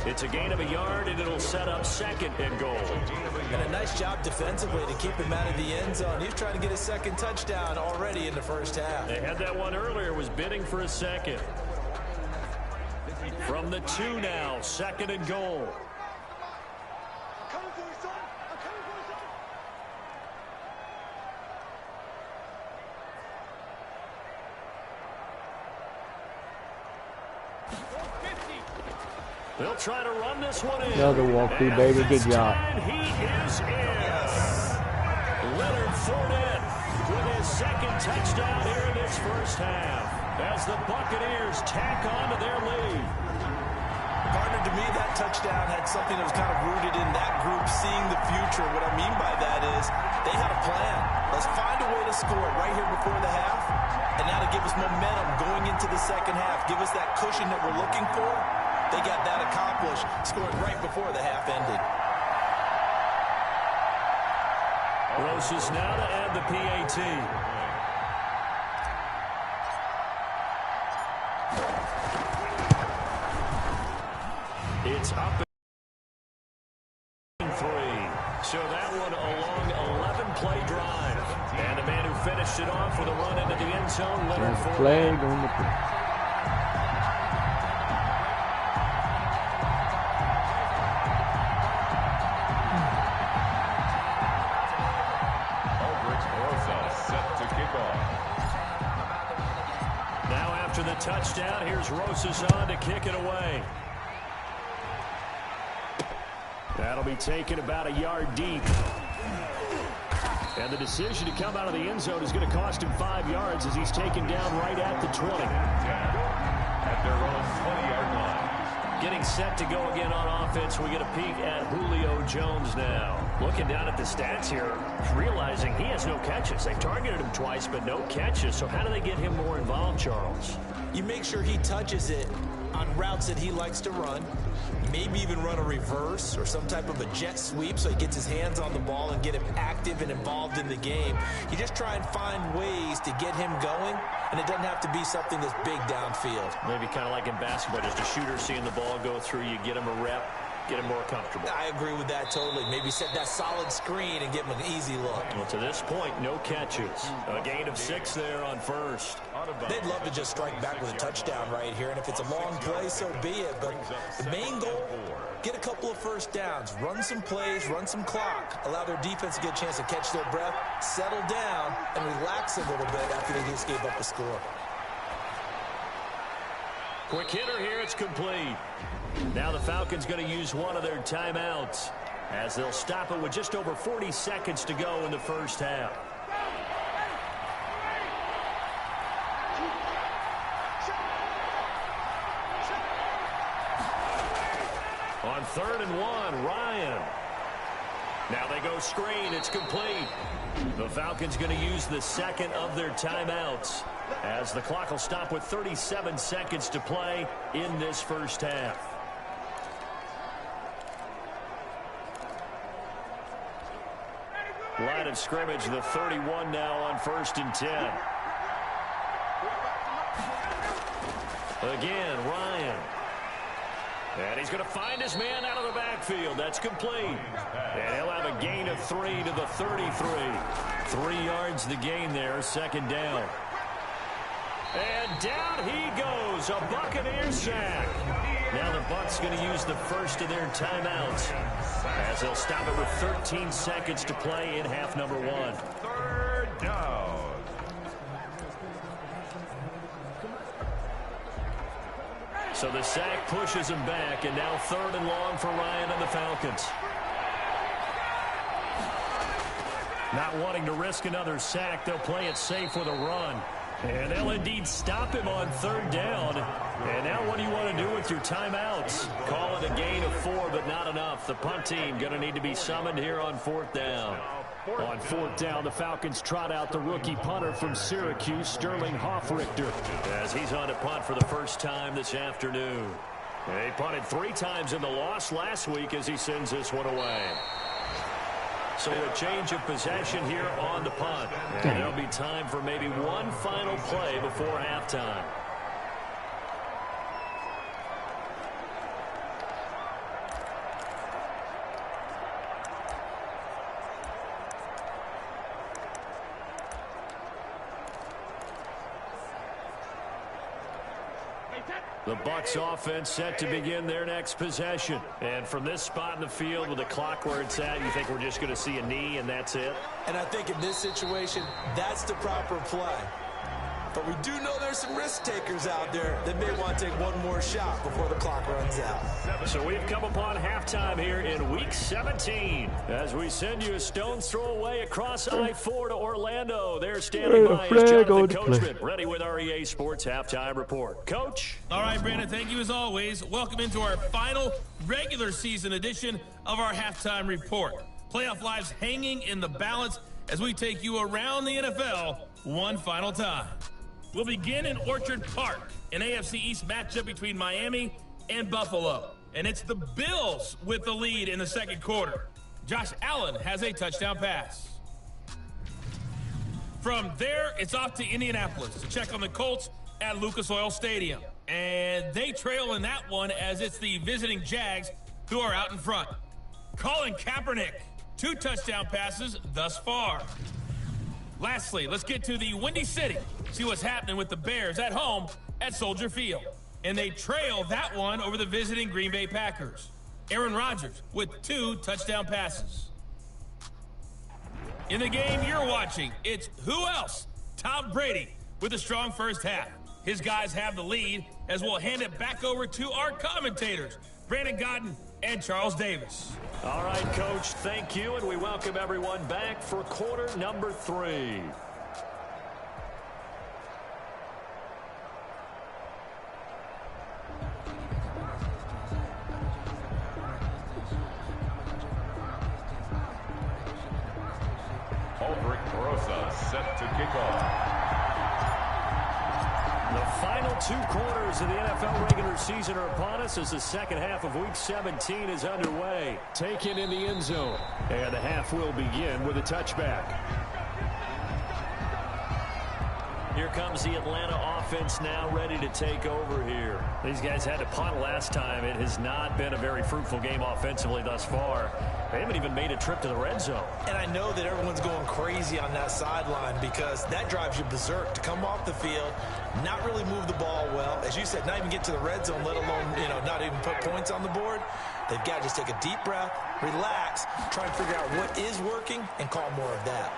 It's a gain of a yard, and it'll set up second and goal. And a nice job defensively to keep him out of the end zone. He was trying to get his second touchdown already in the first half. They had that one earlier, was bidding for a second. From the 2 now, second and goal. They'll try to run this one in. Another walkthrough, baby. Good job. He is in. Leonard Fournette with his second touchdown here in this first half as the Buccaneers tack on to their lead. Partner, to me, that touchdown had something that was kind of rooted in that group seeing the future. What I mean by that is they had a plan. Let's find a way to score right here before the half, and now to give us momentum going into the second half, give us that cushion that we're looking for. They got that accomplished, scoring right before the half ended. Roses now to add the PAT. It's up and 3. So that one a long 11-play drive. And the man who finished it off with a run into the end zone, Leonard Fournette. Flag on the play. After the touchdown, here's Rosas on to kick it away. That'll be taken about a yard deep. And the decision to come out of the end zone is going to cost him 5 yards as he's taken down right at the 20. At their own 20-yard line. Getting set to go again on offense, we get a peek at Julio Jones now. Looking down at the stats here, realizing he has no catches. They've targeted him twice, but no catches. So how do they get him more involved, Charles? You make sure he touches it on routes that he likes to run. Maybe even run a reverse or some type of a jet sweep so he gets his hands on the ball and get him active and involved in the game. You just try and find ways to get him going, and it doesn't have to be something that's big downfield. Maybe kind of like in basketball, just a shooter seeing the ball go through, you get him a rep, get him more comfortable. I agree with that totally. Maybe set that solid screen and give him an easy look. Well, to this point, no catches. A gain of 6 there on first. They'd love to just strike back with a touchdown right here, and if it's a long play, so be it. But the main goal, get a couple of first downs, run some plays, run some clock, allow their defense to get a chance to catch their breath, settle down, and relax a little bit after they just gave up a score. Quick hitter here, it's complete. Now the Falcons going to use one of their timeouts as they'll stop it with just over 40 seconds to go in the first half. On 3rd and 1, Ryan. Now they go screen, it's complete. The Falcons going to use the second of their timeouts as the clock will stop with 37 seconds to play in this first half. Line of scrimmage, the 31 now on 1st and 10. Again, Ryan. And he's going to find his man out of the backfield. That's complete. And he'll have a gain of 3 to the 33. 3 yards the gain there, second down. And down he goes, a Buccaneer sack. Now the Bucs going to use the first of their timeouts as they'll stop it with 13 seconds to play in half number 1. 3rd down. So the sack pushes him back, and now 3rd and long for Ryan and the Falcons. Not wanting to risk another sack, they'll play it safe with a run. And they'll indeed stop him on 3rd down. And now what do you want to do with your timeouts? Call it a gain of 4, but not enough. The punt team going to need to be summoned here on 4th down. On 4th down, the Falcons trot out the rookie punter from Syracuse, Sterling Hoffrichter, as he's on to punt for the first time this afternoon. He punted 3 times in the loss last week as he sends this one away. So a change of possession here on the punt. And there'll be time for maybe one final play before halftime. The Bucs offense set to begin their next possession. And from this spot in the field with the clock where it's at, you think we're just going to see a knee and that's it? And I think in this situation, that's the proper play. But we do know there's some risk takers out there that may want to take one more shot before the clock runs out. So we've come upon halftime here in Week 17 as we send you a stone's throw away across I-4 to Orlando. They're standing by as Jonathan Coachman, ready with our EA Sports Halftime Report. Coach? All right, Brandon, thank you as always. Welcome into our final regular season edition of our Halftime Report. Playoff lives hanging in the balance as we take you around the NFL one final time. We'll begin in Orchard Park, an AFC East matchup between Miami and Buffalo. And it's the Bills with the lead in the second quarter. Josh Allen has a touchdown pass. From there, it's off to Indianapolis to check on the Colts at Lucas Oil Stadium. And they trail in that one as it's the visiting Jags who are out in front. Colin Kaepernick, 2 touchdown passes thus far. Lastly, let's get to the Windy City. See what's happening with the Bears at home at Soldier Field. And they trail that one over the visiting Green Bay Packers. Aaron Rodgers with 2 touchdown passes. In the game you're watching, it's who else? Tom Brady with a strong first half. His guys have the lead as we'll hand it back over to our commentators, Brandon Godden and Charles Davis. All right, Coach, thank you, and we welcome everyone back for quarter number 3. Aldrich Barossa set to kick off. The final 2 quarters of the NFL regular season are upon us as the second half of Week 17 is underway. Taken in the end zone. And the half will begin with a touchback. Here comes the Atlanta offense now ready to take over here. These guys had to punt last time. It has not been a very fruitful game offensively thus far. They haven't even made a trip to the red zone. And I know that everyone's going crazy on that sideline because that drives you berserk to come off the field, not really move the ball well. As you said, not even get to the red zone, let alone, not even put points on the board. They've got to just take a deep breath, relax, try and figure out what is working, and call more of that.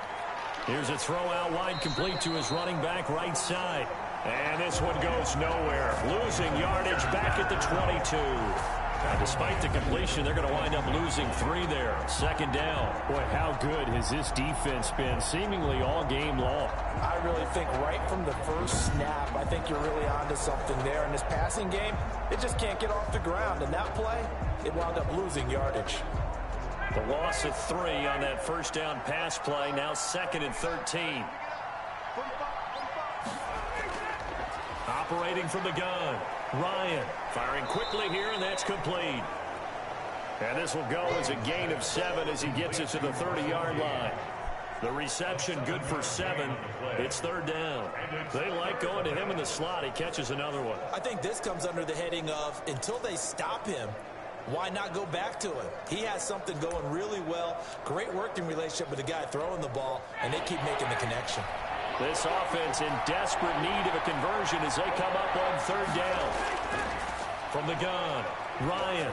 Here's a throw out wide, complete to his running back right side. And this one goes nowhere. Losing yardage back at the 22. And despite the completion, they're going to wind up losing 3 there. Second down. Boy, how good has this defense been seemingly all game long? I really think right from the first snap, I think you're really onto something there. In this passing game, it just can't get off the ground. And that play, it wound up losing yardage. The loss of 3 on that first down pass play. Now 2nd and 13. Operating from the gun. Ryan firing quickly here, and that's complete. And this will go as a gain of 7 as he gets it to the 30-yard line. The reception good for 7. It's 3rd down. They like going to him in the slot. He catches another one. I think this comes under the heading of until they stop him, why not go back to him? He has something going really well. Great working relationship with the guy throwing the ball, and they keep making the connection. This offense in desperate need of a conversion as they come up on 3rd down. From the gun, Ryan.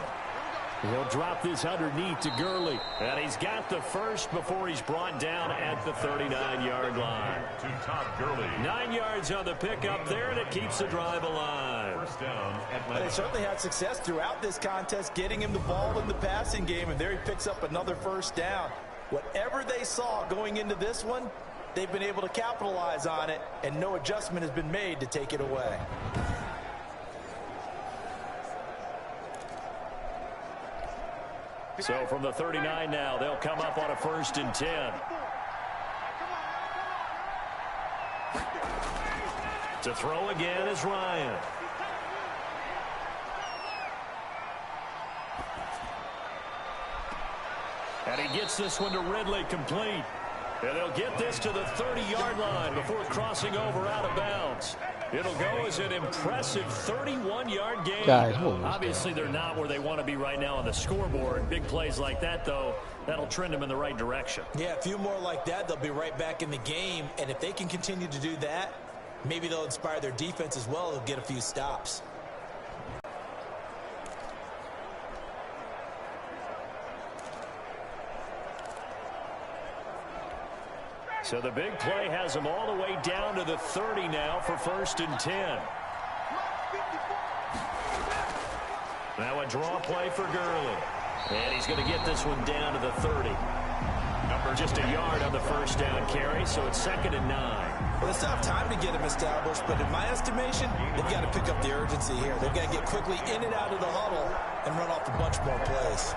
He'll drop this underneath to Gurley. And he's got the first before he's brought down at the 39-yard line. To Todd Gurley. 9 yards on the pickup there, and it keeps the drive alive. First down, They certainly had success throughout this contest, getting him the ball in the passing game, and there he picks up another first down. Whatever they saw going into this one, they've been able to capitalize on it, and no adjustment has been made to take it away. So from the 39 now, they'll come up on a 1st and 10. To throw again is Ryan. And he gets this one to Ridley, complete. And they'll get this to the 30-yard line before crossing over out of bounds. It'll go as an impressive 31-yard gain. Guys, obviously, they're not where they want to be right now on the scoreboard. Big plays like that, though, that'll trend them in the right direction. Yeah, a few more like that, they'll be right back in the game. And if they can continue to do that, maybe they'll inspire their defense as well. They'll get a few stops. So the big play has him all the way down to the 30 now for 1st and 10. Now a draw play for Gurley. And he's going to get this one down to the 30. Just a yard on the first down carry, so it's 2nd and 9. Well, they still have time to get him established, but in my estimation, they've got to pick up the urgency here. They've got to get quickly in and out of the huddle and run off a bunch more plays.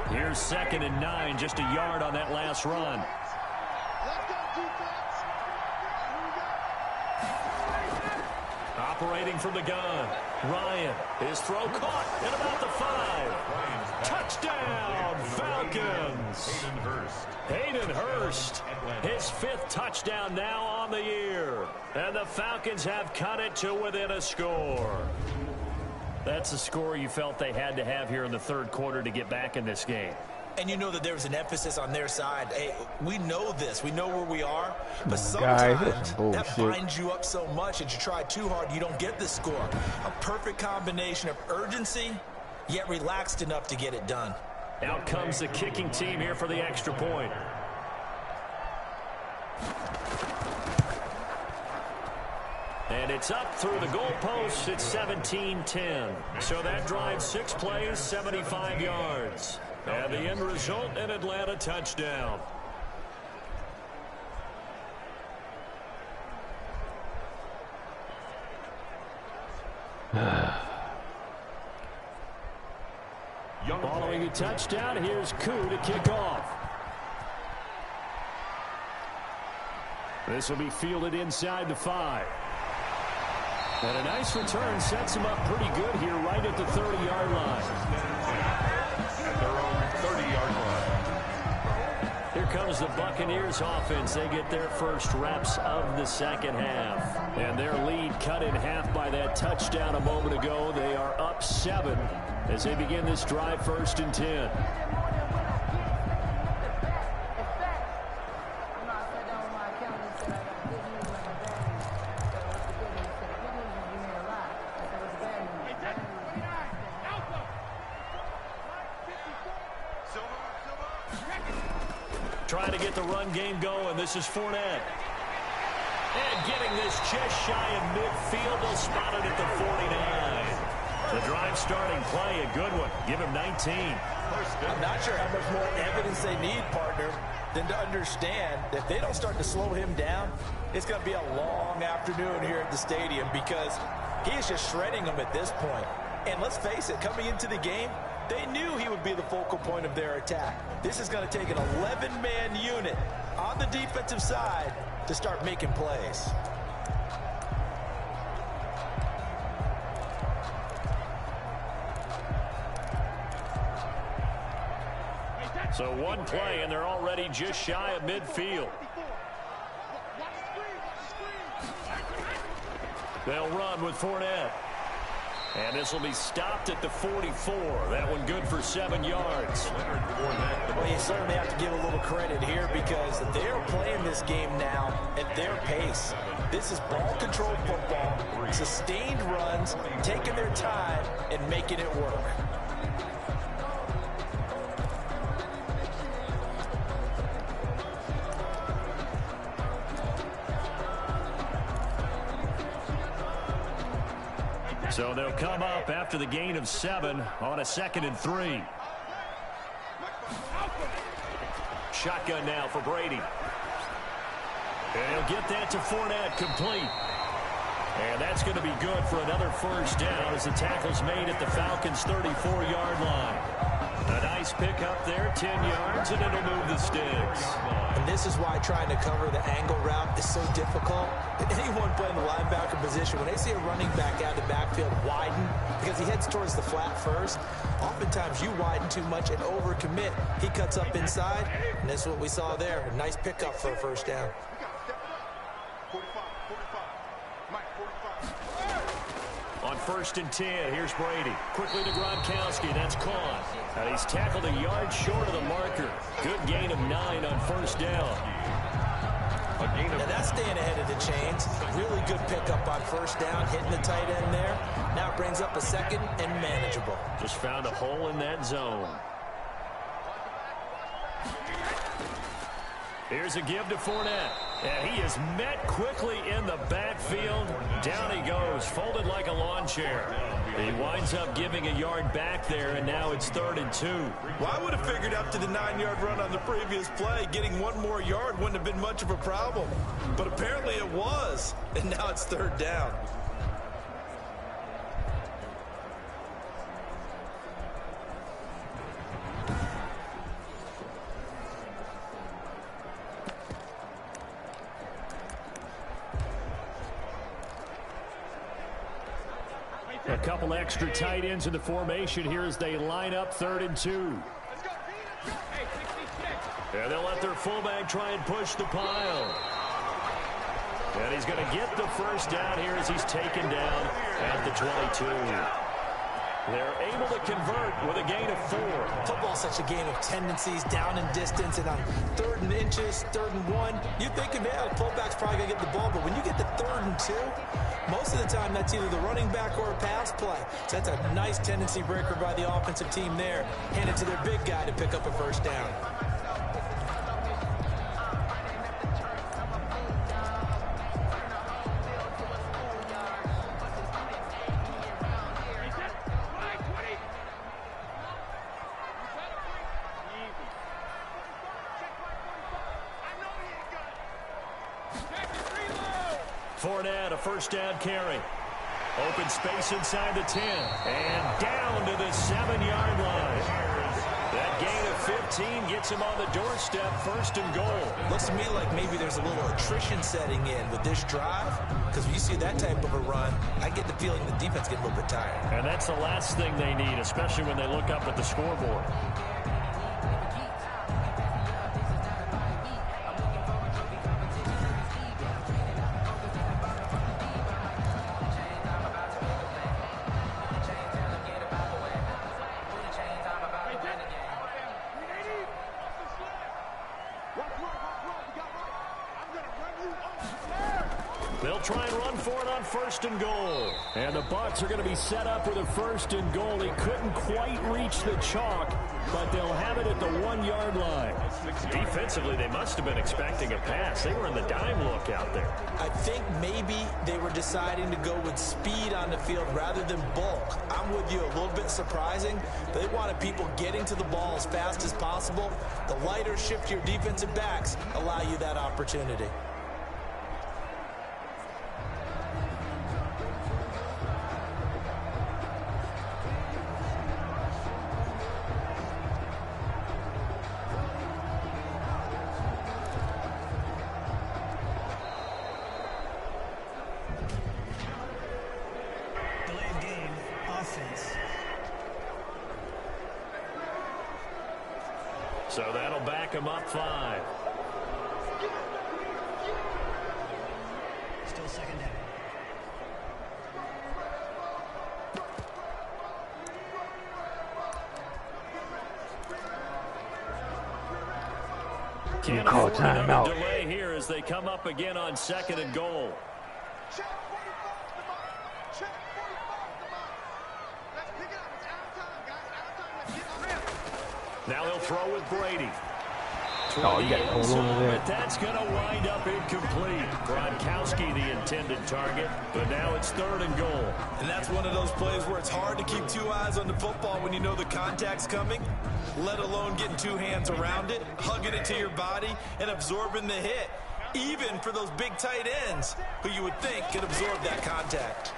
Here's 2nd and 9, just a yard on that last run. Operating from the gun, Ryan. His throw caught at about the 5. Touchdown, Falcons. Hayden Hurst, his 5th touchdown now on the year. And the Falcons have cut it to within a score. That's the score you felt they had to have here in the 3rd quarter to get back in this game. And you know that there was an emphasis on their side. Hey, we know this. We know where we are. But sometimes that binds you up so much that you try too hard, you don't get the score. A perfect combination of urgency, yet relaxed enough to get it done. Out comes the kicking team here for the extra point. And it's up through the goalposts. It's 17-10. So that drives 6 plays, 75 yards. And the end result, an Atlanta touchdown. Following a touchdown, here's Koo to kick off. This will be fielded inside the 5. And a nice return sets him up pretty good here right at the 30-yard line. At their own 30-yard line. Here comes the Buccaneers offense. They get their first reps of the 2nd half. And their lead cut in half by that touchdown a moment ago. They are up 7 as they begin this drive 1st and 10. Trying to get the run game going. This is Fournette. And getting this just shy of midfield. They'll spot it at the 49. The drive starting play, a good one. Give him 19. I'm not sure how much more evidence they need, partner, than to understand that if they don't start to slow him down, it's going to be a long afternoon here at the stadium because he is just shredding them at this point. And let's face it, coming into the game, they knew he would be the focal point of their attack. This is going to take an 11-man unit on the defensive side to start making plays. So one play, and they're already just shy of midfield. They'll run with Fournette. And this will be stopped at the 44. That one good for 7 yards. Well, you certainly have to give a little credit here because they're playing this game now at their pace. This is ball-controlled football, sustained runs, taking their time, and making it work. So they'll come up after the gain of 7 on a 2nd and 3. Shotgun now for Brady. And he'll get that to Fournette, complete. And that's going to be good for another first down as the tackle's made at the Falcons' 34-yard line. A nice pickup there, 10 yards, and it'll move the sticks. And this is why trying to cover the angle route is so difficult. Anyone playing the linebacker position, when they see a running back out of the backfield widen, because he heads towards the flat first, oftentimes you widen too much and overcommit. He cuts up inside, and that's what we saw there. A nice pickup for a first down. On 1st and 10, here's Brady. Quickly to Gronkowski, that's caught. And he's tackled a yard short of the marker. Good gain of 9 on first down. Now that's staying ahead of the chains. Really good pickup on first down, hitting the tight end there. Now it brings up a 2nd and manageable. Just found a hole in that zone. Here's a give to Fournette. And he is met quickly in the backfield. Down he goes, folded like a lawn chair. He winds up giving a yard back there, and now it's 3rd and 2. Well, I would have figured after the 9-yard run on the previous play, getting one more yard wouldn't have been much of a problem. But apparently it was, and now it's 3rd down. A couple extra tight ends in the formation here as they line up 3rd and 2. And they'll let their fullback try and push the pile. And he's going to get the first down here as he's taken down at the 22. They're able to convert with a gain of 4. Football's such a game of tendencies, down and distance, and on 3rd and inches, 3rd and 1, you're thinking, man, the fullback's probably going to get the ball. But when you get to 3rd and 2, most of the time that's either the running back or a pass play. So that's a nice tendency breaker by the offensive team there. Hand it to their big guy to pick up a first down. Fournette, a first down carry. Open space inside the 10. And down to the 7-yard line. That gain of 15 gets him on the doorstep, 1st and goal. Looks to me like maybe there's a little attrition setting in with this drive. Because when you see that type of a run, I get the feeling the defense gets a little bit tired. And that's the last thing they need, especially when they look up at the scoreboard. They'll try and run for it on 1st and goal. And the Bucs are going to be set up with a 1st and goal. He couldn't quite reach the chalk, but they'll have it at the 1-yard line. Defensively, they must have been expecting a pass. They were in the dime look out there. I think maybe they were deciding to go with speed on the field rather than bulk. I'm with you, a little bit surprising. They wanted people getting to the ball as fast as possible. The lighter, shiftier defensive backs allow you that opportunity. So that'll back him up 5. Still 2nd down. Can't call afford another timeout. delay here as they come up again on 2nd and goal. Now they'll throw with Brady. Oh, you got to hold on to that. That's going to wind up incomplete. Gronkowski, the intended target, but now it's 3rd and goal. And that's one of those plays where it's hard to keep 2 eyes on the football when you know the contact's coming, let alone getting 2 hands around it, hugging it to your body, and absorbing the hit, even for those big tight ends who you would think could absorb that contact.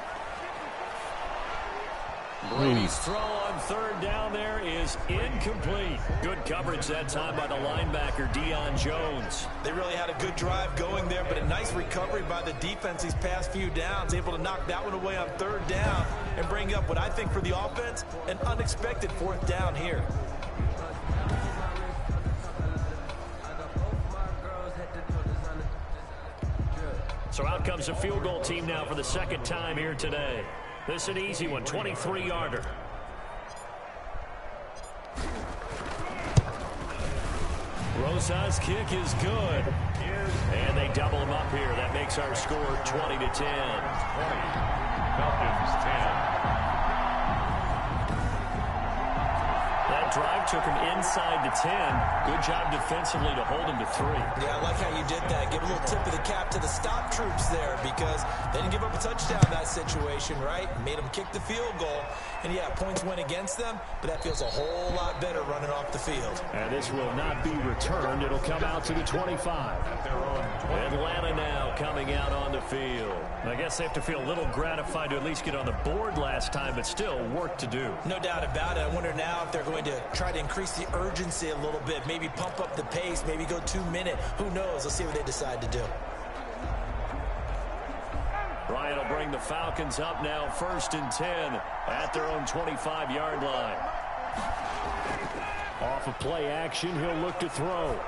Brady's throw on 3rd down there is incomplete. Good coverage that time by the linebacker, Deion Jones. They really had a good drive going there, but a nice recovery by the defense these past few downs, able to knock that one away on 3rd down and bring up what I think for the offense, an unexpected 4th down here. So out comes a field goal team now for the 2nd time here today. This is an easy one, 23-yarder. Rosa's kick is good. And they double him up here. That makes our score 20-10. 20. Falcons 10. That drive took him inside the 10. Good job defensively to hold him to 3. Yeah, I like how you did that. Give a little tip of the cap to the stop troops there because they didn't give up a touchdown in that situation, right? Made them kick the field goal. And, yeah, points went against them, but that feels a whole lot better running off the field. And this will not be returned. It'll come out to the 25. Atlanta now coming out on the field. I guess they have to feel a little gratified to at least get on the board last time, but still work to do. No doubt about it. I wonder now if they're going to try to increase the urgency a little bit, maybe pump up the pace, maybe go 2-minute. Who knows? Let's see what they decide to do. Ryan will bring the Falcons up now 1st and 10 at their own 25-yard line. Off of play action, he'll look to throw.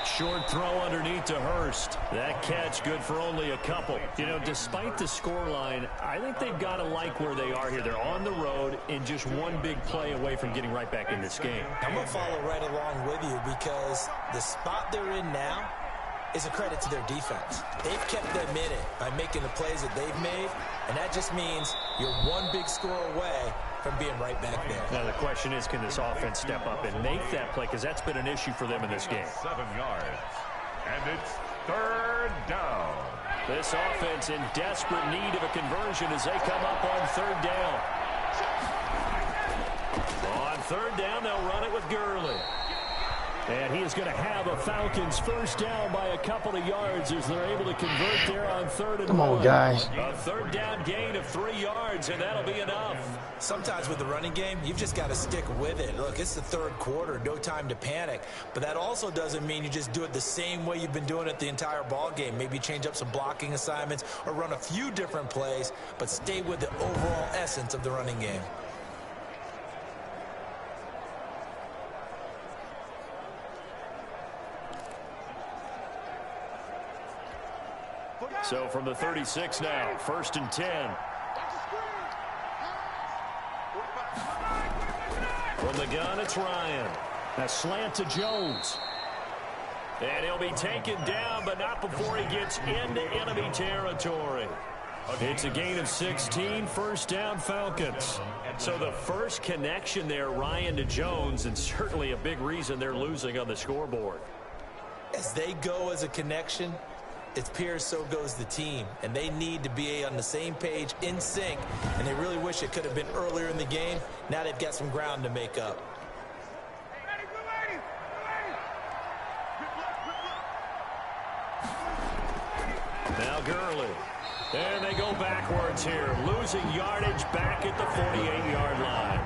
Short throw underneath to Hurst. That catch good for only a couple. You know, despite the scoreline, I think they've got to like where they are here. They're on the road and just one big play away from getting right back in this game. I'm going to follow right along with you because the spot they're in now is a credit to their defense. They've kept them in it by making the plays that they've made, and that just means you're one big score away from being right back there. Now the question is, can this offense step up and make that play? Because that's been an issue for them in this game. 7 yards. And it's 3rd down. This offense in desperate need of a conversion as they come up on 3rd down. On 3rd down, they'll run it with Gurley. And he is going to have a Falcons first down by a couple of yards as they're able to convert there on 3rd and 1. Come on, guys. A 3rd down gain of 3 yards, and that'll be enough. Sometimes with the running game, you've just got to stick with it. Look, it's the 3rd quarter, no time to panic. But that also doesn't mean you just do it the same way you've been doing it the entire ball game. Maybe change up some blocking assignments or run a few different plays, but stay with the overall essence of the running game. So from the 36 now, 1st and 10. From the gun, it's Ryan. A slant to Jones. And he'll be taken down, but not before he gets into enemy territory. It's a gain of 16, 1st down Falcons. So the first connection there, Ryan to Jones, and certainly a big reason they're losing on the scoreboard. As they go as a connection, it appears so goes the team, and they need to be on the same page, in sync, and they really wish it could have been earlier in the game. Now they've got some ground to make up. Now Gurley. And they go backwards here, losing yardage back at the 48-yard line.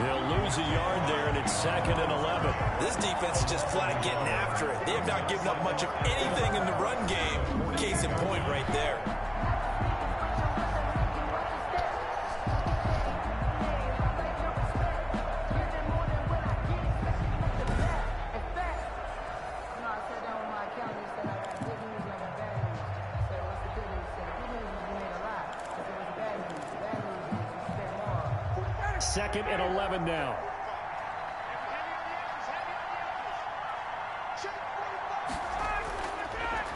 They'll lose a yard there, and it's 2nd and 11. This defense is just flat getting after it. They have not given up much of anything in the run game. Case in point right there. Second and 11 now.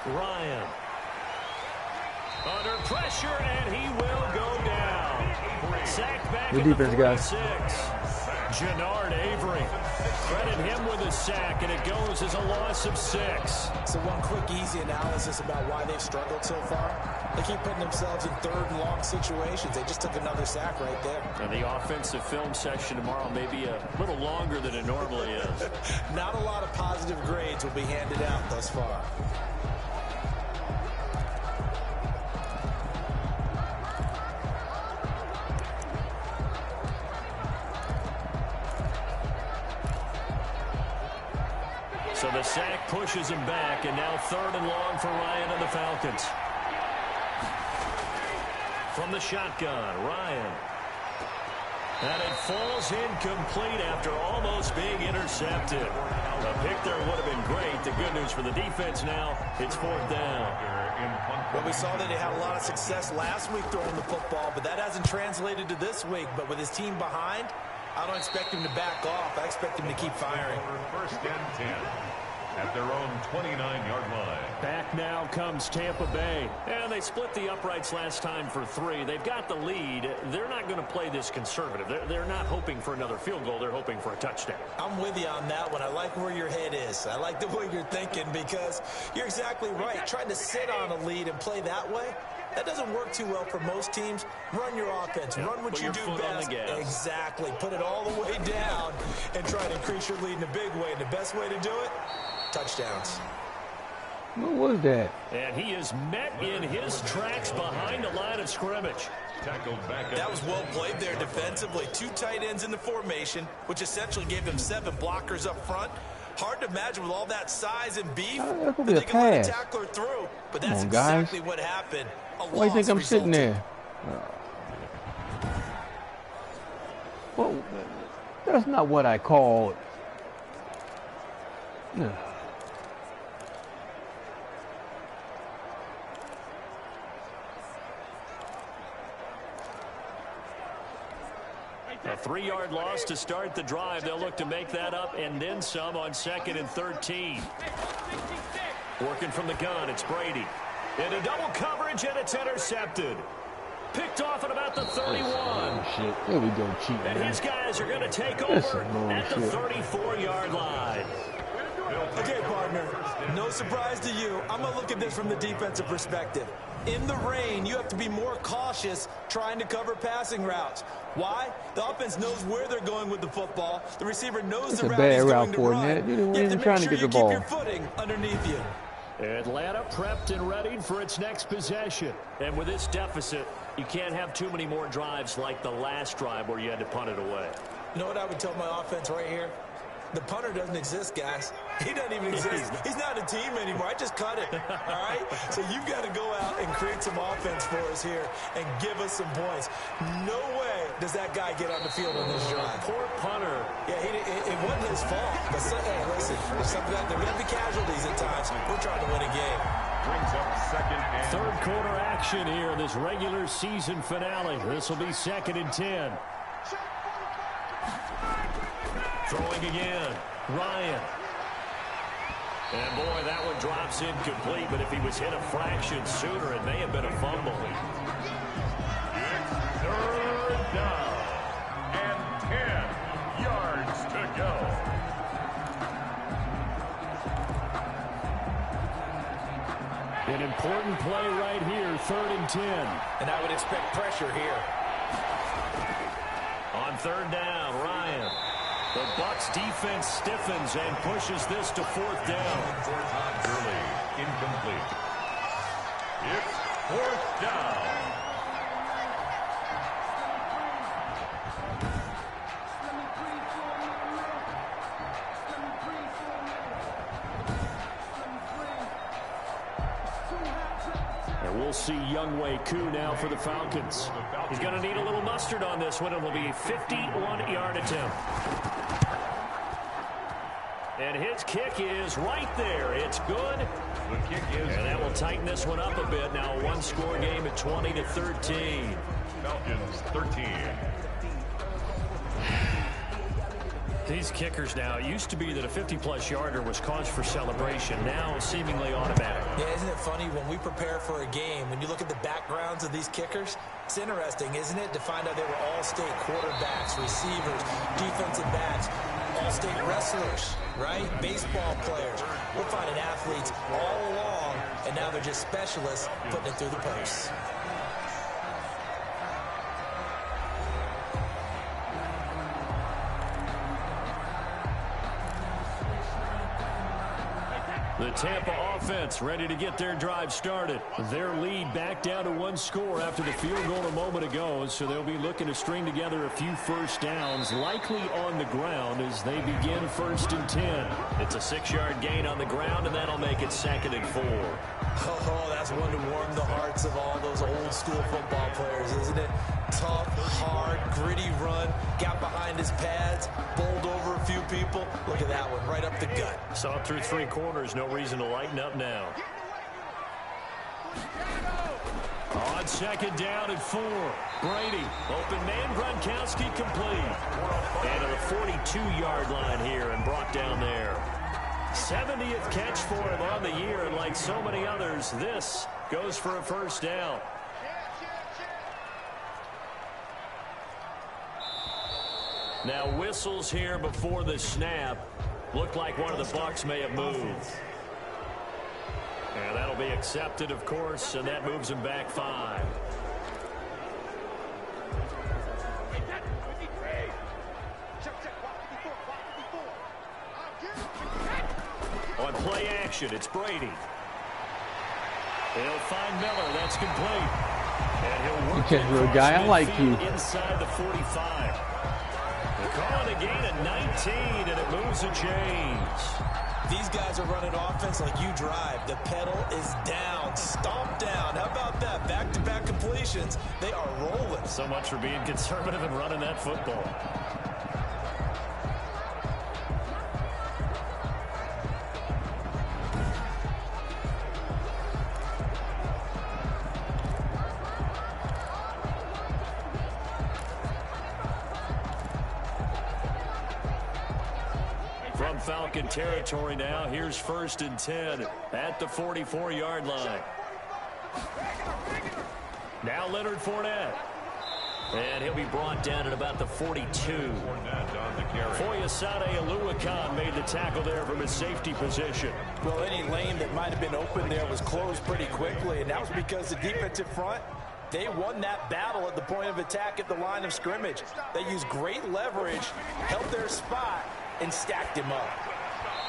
Ryan. Under pressure, and he will go down. Sacked back at the 46. Jannard Avery. Credit him with a sack, and it goes as a loss of 6. So one quick, easy analysis about why they've struggled so far. They keep putting themselves in 3rd and long situations. They just took another sack right there. And the offensive film session tomorrow may be a little longer than it normally is. Not a lot of positive grades will be handed out thus far. So the sack pushes him back, and now 3rd and long for Ryan and the Falcons. From the shotgun, Ryan. And it falls incomplete after almost being intercepted. A pick there would have been great. The good news for the defense now, it's 4th down. Well, we saw that he had a lot of success last week throwing the football, but that hasn't translated to this week. But with his team behind, I don't expect him to back off. I expect him to keep firing. 1st and 10. at their own 29-yard line. Back now comes Tampa Bay. And they split the uprights last time for 3. They've got the lead. They're not going to play this conservative. They're not hoping for another field goal. They're hoping for a touchdown. I'm with you on that one. I like where your head is. I like the way you're thinking because you're exactly right. Trying to sit on a lead and play that way, that doesn't work too well for most teams. Run your offense. Run what you do best. Exactly. Put it all the way down and try to increase your lead in a big way. And the best way to do it, touchdowns. What was that? And he is met in his tracks behind the line of scrimmage. Tackled back. That was well played there defensively. 2 tight ends in the formation, which essentially gave them 7 blockers up front. Hard to imagine with all that size and beef that they can let a tackler through. But that's exactly what happened. Why do you think I'm sitting there? Well, that's not what I called. A 3-yard loss to start the drive. They'll look to make that up and then some on 2nd and 13. Working from the gun, it's Brady. Into double coverage, and it's intercepted. Picked off at about the 31. Shit. There we go, cheating. And his guys are going to take over at the 34-yard line. Okay, partner, no surprise to you. I'm going to look at this from the defensive perspective. In the rain, you have to be more cautious trying to cover passing routes. Why? The offense knows where they're going with the football. The receiver knows the route he's going to run. You have to make sure you keep your footing underneath you. Atlanta prepped and ready for its next possession. And with this deficit, you can't have too many more drives like the last drive where you had to punt it away. You know what I would tell my offense right here? The punter doesn't exist, guys. He doesn't even exist. He's not a team anymore. I just cut it, all right? So you've got to go out and create some offense for us here and give us some points. No way does that guy get on the field on this drive. Poor punter. Yeah, it wasn't his fault. But hey, listen, there are going to be casualties at times. We're trying to win a game. Brings up 2nd and 3rd quarter action here in this regular season finale. This will be 2nd and 10. Throwing again, Ryan. And boy, that one drops incomplete, but if he was hit a fraction sooner, it may have been a fumble. It's 3rd down and 10 yards to go. An important play right here, 3rd and 10. And I would expect pressure here. On 3rd down, Ryan. The Bucs defense stiffens and pushes this to 4th down. Gurley, incomplete. It's 4th down. And we'll see Younghoe Koo now for the Falcons. He's going to need a little mustard on this one. It will be a 51-yard attempt. And his kick is right there. It's good. The kick is and that will tighten this one up a bit. Now a 1-score game at 20-13. Falcons 13. These kickers now, it used to be that a 50-plus yarder was cause for celebration. Now seemingly automatic. Yeah, isn't it funny when we prepare for a game, when you look at the backgrounds of these kickers, it's interesting, isn't it, to find out they were all-state quarterbacks, receivers, defensive backs, all-state wrestlers, right? Baseball players. We're finding athletes all along, and now they're just specialists putting it through the posts. The Tampa offense ready to get their drive started. Their lead back down to 1 score after the field goal a moment ago, so they'll be looking to string together a few first downs, likely on the ground as they begin 1st and 10. It's a 6-yard gain on the ground, and that'll make it 2nd and 4. Oh, that's one to warm the hearts of all those old-school football players, isn't it? Tough, hard, gritty run, got behind his pads, bowled over a few people. Look at that one, right up the gut. Saw it through 3 quarters, no reason to lighten up now. On 2nd down and 4. Brady, open man, Gronkowski complete. And to the 42-yard line here and brought down there. 70th catch for him on the year, and like so many others, this goes for a first down. Now whistles here before the snap. Looked like one of the Bucs may have moved. And that'll be accepted, of course, and that moves him back 5. On play action, it's Brady. He'll find Miller. That's complete. And he'll work okay, little guy, I like you. Inside the 45. They're calling a gain of 19, and it moves the chains. These guys are running offense like you drive. The pedal is down, stomp down. How about that? Back-to-back completions. They are rolling. So much for being conservative and running that football. From Falcon territory now, here's 1st and 10 at the 44-yard line. Now Leonard Fournette. And he'll be brought down at about the 42. Foyesade Oluwakan made the tackle there from his safety position. Well, any lane that might have been open there was closed pretty quickly, and that was because the defensive front, they won that battle at the point of attack at the line of scrimmage. They used great leverage, held their spot, and stacked him up.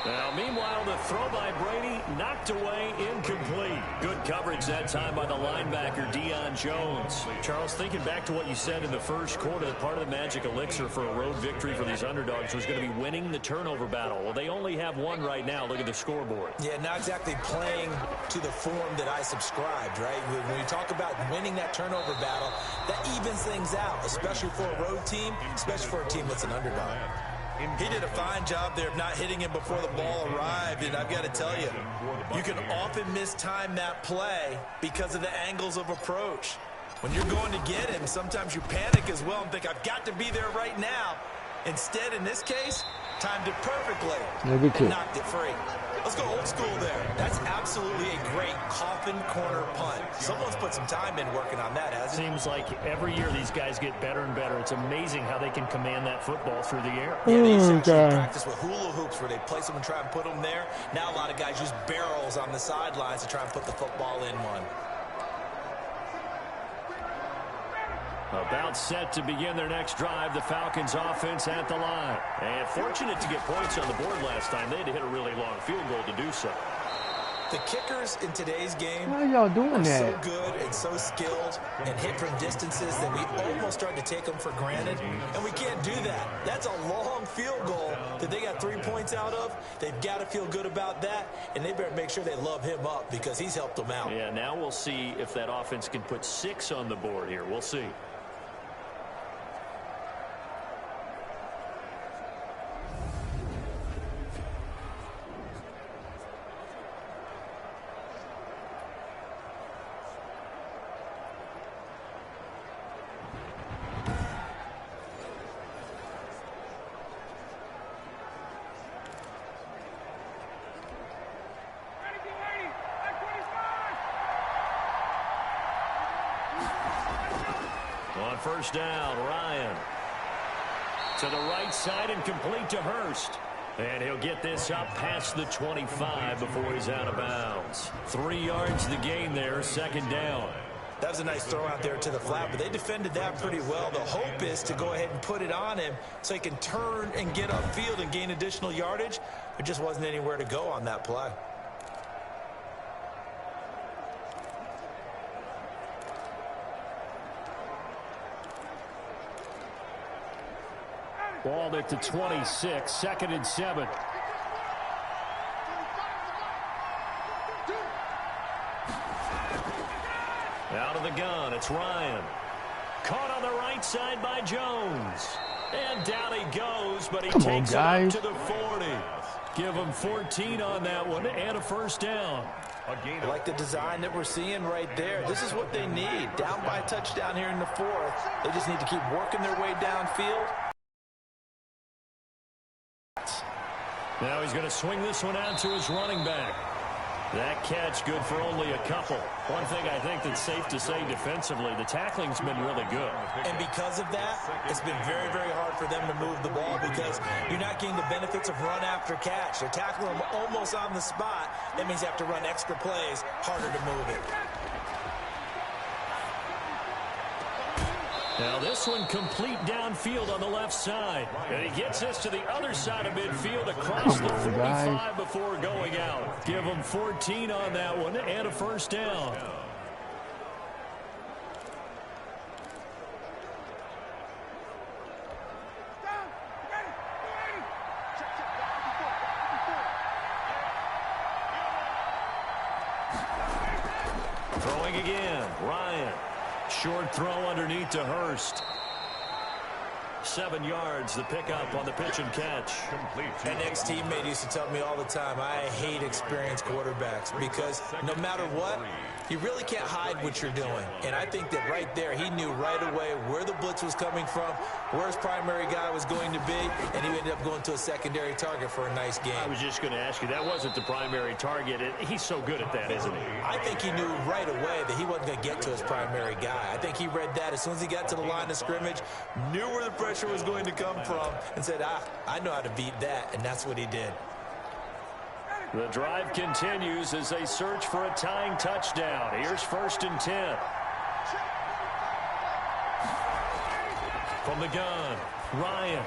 Now, meanwhile, the throw by Brady knocked away, incomplete. Good coverage that time by the linebacker, Deion Jones. Charles, thinking back to what you said in the first quarter, part of the magic elixir for a road victory for these underdogs was going to be winning the turnover battle. Well, they only have one right now. Look at the scoreboard. Yeah, not exactly playing to the form that I subscribed, right? When you talk about winning that turnover battle, that evens things out, especially for a road team, especially for a team that's an underdog. He did a fine job there of not hitting him before the ball arrived, and I've got to tell you, you can often mistime that play because of the angles of approach. When you're going to get him, sometimes you panic as well and think, I've got to be there right now. Instead, in this case, timed it perfectly and knocked it free. Let's go old school there. That's absolutely a great coffin corner punt. Someone's put some time in working on that, hasn't it? Seems like every year these guys get better and better. It's amazing how they can command that football through the air. Yeah, they used to actually practice with hula hoops where they place them and try and put them there. Now a lot of guys use barrels on the sidelines to try and put the football in one. About set to begin their next drive, the Falcons offense at the line. And fortunate to get points on the board last time. They had to hit a really long field goal to do so. The kickers in today's game are y'all doing are that? so good and so skilled and hit from distances that we almost start to take them for granted. And we can't do that. That's a long field goal that they got 3 points out of. They've got to feel good about that, and they better make sure they love him up because he's helped them out. Yeah, now we'll see if that offense can put 6 on the board here. We'll see. On first down, Ryan to the right side and complete to Hurst. And he'll get this up past the 25 before he's out of bounds. 3 yards the gain there, 2nd down. That was a nice throw out there to the flat, but they defended that pretty well. The hope is to go ahead and put it on him so he can turn and get upfield and gain additional yardage. There just wasn't anywhere to go on that play. Ball at the 26, 2nd and 7. Out of the gun, it's Ryan. Caught on the right side by Jones. And down he goes, but he takes it up to the 40. Give him 14 on that one and a first down. I like the design that we're seeing right there. This is what they need. Down by a touchdown here in the 4th. They just need to keep working their way downfield. Now he's going to swing this one out to his running back. That catch good for only a couple. One thing I think that's safe to say defensively, the tackling's been really good. And because of that, it's been very, very hard for them to move the ball because you're not getting the benefits of run after catch. They're tackling them almost on the spot. That means you have to run extra plays, harder to move it. Now this one complete downfield on the left side. And he gets this to the other side of midfield across the 45 before going out. Give him 14 on that one and a first down. Throwing again, Ryan. Short throw underneath to Hurst. 7 yards, the pickup on the pitch and catch. An ex-teammate used to tell me all the time, I hate experienced quarterbacks because no matter what, you really can't hide what you're doing. And I think that right there, he knew right away where the blitz was coming from, where his primary guy was going to be, and he ended up going to a secondary target for a nice game. I was just going to ask you, that wasn't the primary target. He's so good at that, isn't he? I think he knew right away that he wasn't going to get to his primary guy. I think he read that as soon as he got to the line of scrimmage, knew where the pressure was going to come from, and said, I know how to beat that, and that's what he did. The drive continues as they search for a tying touchdown. Here's 1st and 10. From the gun, Ryan.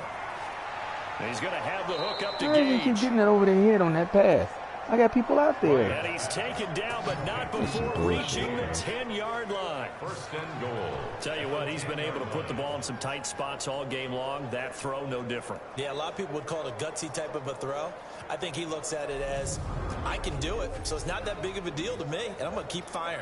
He's going to have the hook up to Gage. He's getting it over their head on that pass. I got people out there. And he's taken down, but not before reaching the 10-yard line. 1st and goal. Tell you what, he's been able to put the ball in some tight spots all game long. That throw, no different. Yeah, a lot of people would call it a gutsy type of a throw. I think he looks at it as, I can do it, so it's not that big of a deal to me, and I'm going to keep firing.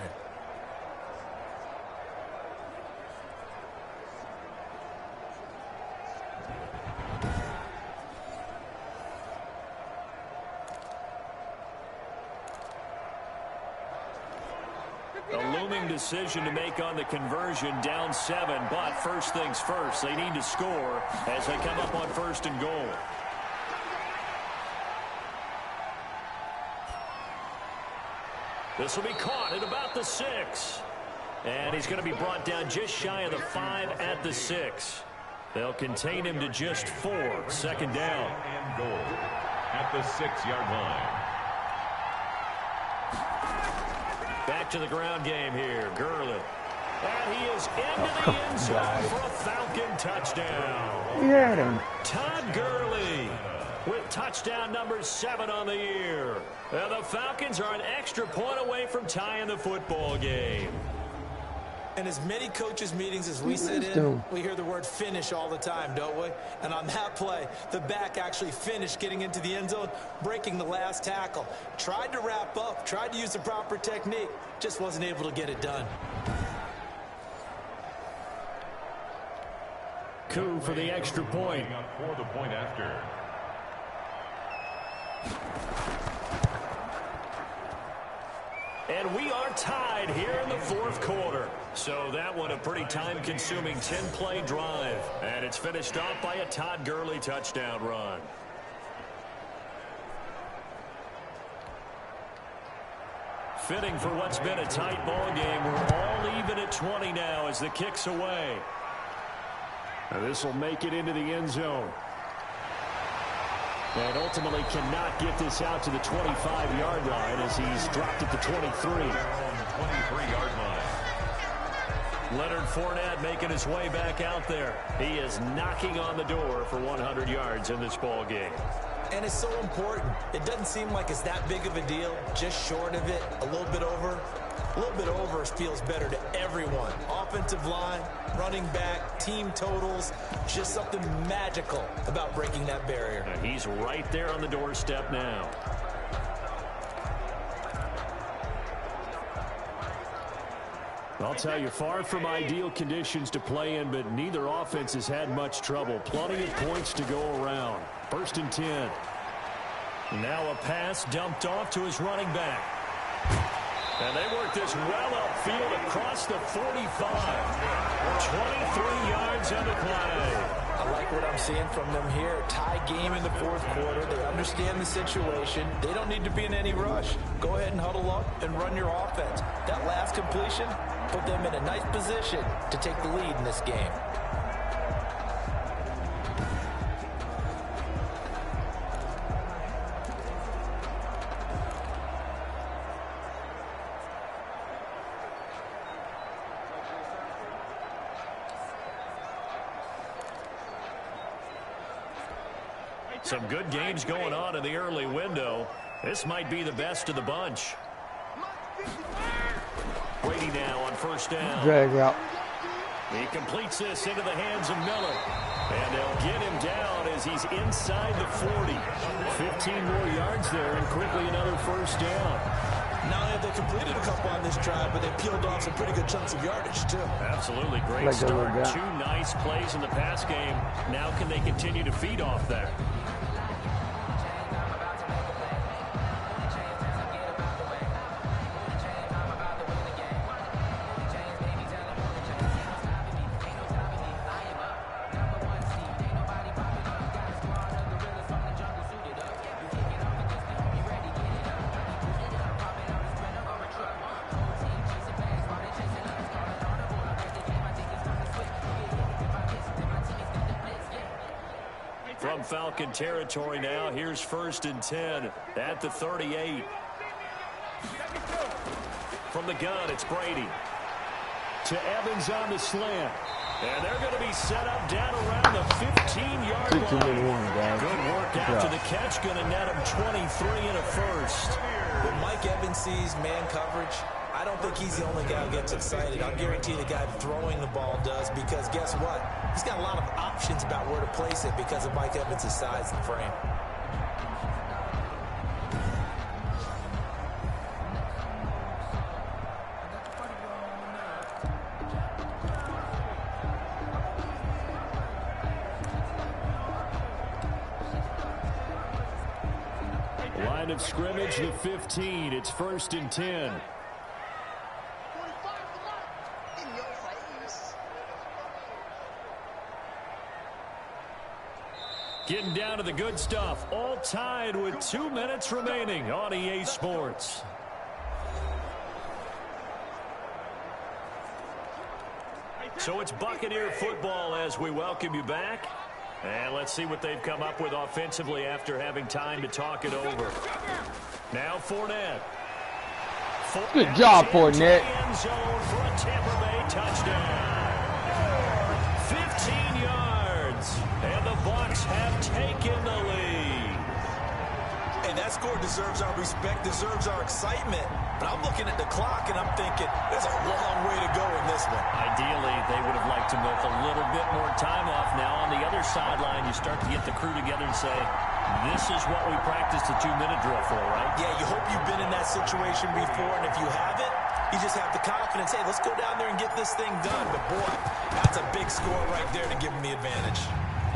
A looming decision to make on the conversion, down 7, but first things first, they need to score as they come up on 1st and goal. This will be caught at about the 6. And he's going to be brought down just shy of the 5 at the 6. They'll contain him to just 4. 2nd down. And goal at the 6-yard line. Back to the ground game here. Gurley. And he is into the end zone for a Falcon touchdown. Yeah. Todd Gurley with touchdown number 7 on the year. And the Falcons are an extra point away from tying the football game. And as many coaches' meetings as we sit in, we hear the word finish all the time, don't we? And on that play, the back actually finished getting into the end zone, breaking the last tackle. Tried to wrap up, tried to use the proper technique, just wasn't able to get it done. Coup for the extra point. For the point after. And we are tied here in the 4th quarter. So that one a pretty time-consuming 10-play drive. And it's finished off by a Todd Gurley touchdown run. Fitting for what's been a tight ball game. We're all even at 20 now as the kick's away. And this will make it into the end zone. And ultimately cannot get this out to the 25-yard line as he's dropped at the 23. 23-yard line. Leonard Fournette making his way back out there. He is knocking on the door for 100 yards in this ball game. And it's so important. It doesn't seem like it's that big of a deal, just short of it, a little bit over. A little bit over feels better to everyone. Offensive line, running back, team totals, just something magical about breaking that barrier. And he's right there on the doorstep now. I'll tell you, far from ideal conditions to play in, but neither offense has had much trouble. Plenty of points to go around. 1st and 10. Now a pass dumped off to his running back. And they work this well upfield across the 45. 23 yards on the play. I I like what I'm seeing from them here. Tie game in the fourth quarter. They understand the situation. They don't need to be in any rush. Go ahead and huddle up and run your offense. That last completion put them in a nice position to take the lead in this game. Some good games going on in the early window. This might be the best of the bunch. Brady now on first down. Drag route. He completes this into the hands of Miller. And they'll get him down as he's inside the 40. 15 more yards there and quickly another first down. Not only have they completed a couple on this drive, but they peeled off some pretty good chunks of yardage, too. Absolutely great start. Two nice plays in the pass game. Now can they continue to feed off that? From Falcon territory now, here's 1st and 10 at the 38. From the gun, it's Brady. To Evans on the slant. And they're going to be set up down around the 15-yard line. Good work after the catch, going to net him 23 and a first. When Mike Evans sees man coverage, I don't think he's the only guy who gets excited. I'll guarantee the guy throwing the ball does, because guess what? He's got a lot of options about where to place it because of Mike Evans' size and frame. Line of scrimmage, the 15. It's 1st and 10. Getting down to the good stuff. All tied with 2 minutes remaining on EA Sports. So it's Buccaneer football as we welcome you back. And let's see what they've come up with offensively after having time to talk it over. Now Fournette. Good job, Fournette. End zone for a Tampa Bay touchdown. 15 yards. And the Bucs have taken the lead. And that score deserves our respect, deserves our excitement. But I'm looking at the clock, and I'm thinking, there's a long way to go in this one. Ideally, they would have liked to milk a little bit more time off. Now, on the other sideline, you start to get the crew together and say, this is what we practiced the 2-minute drill for, right? Yeah, you hope you've been in that situation before, and if you haven't, you just have the confidence, hey, let's go down there and get this thing done. But, boy, that's a big score right there to give them the advantage.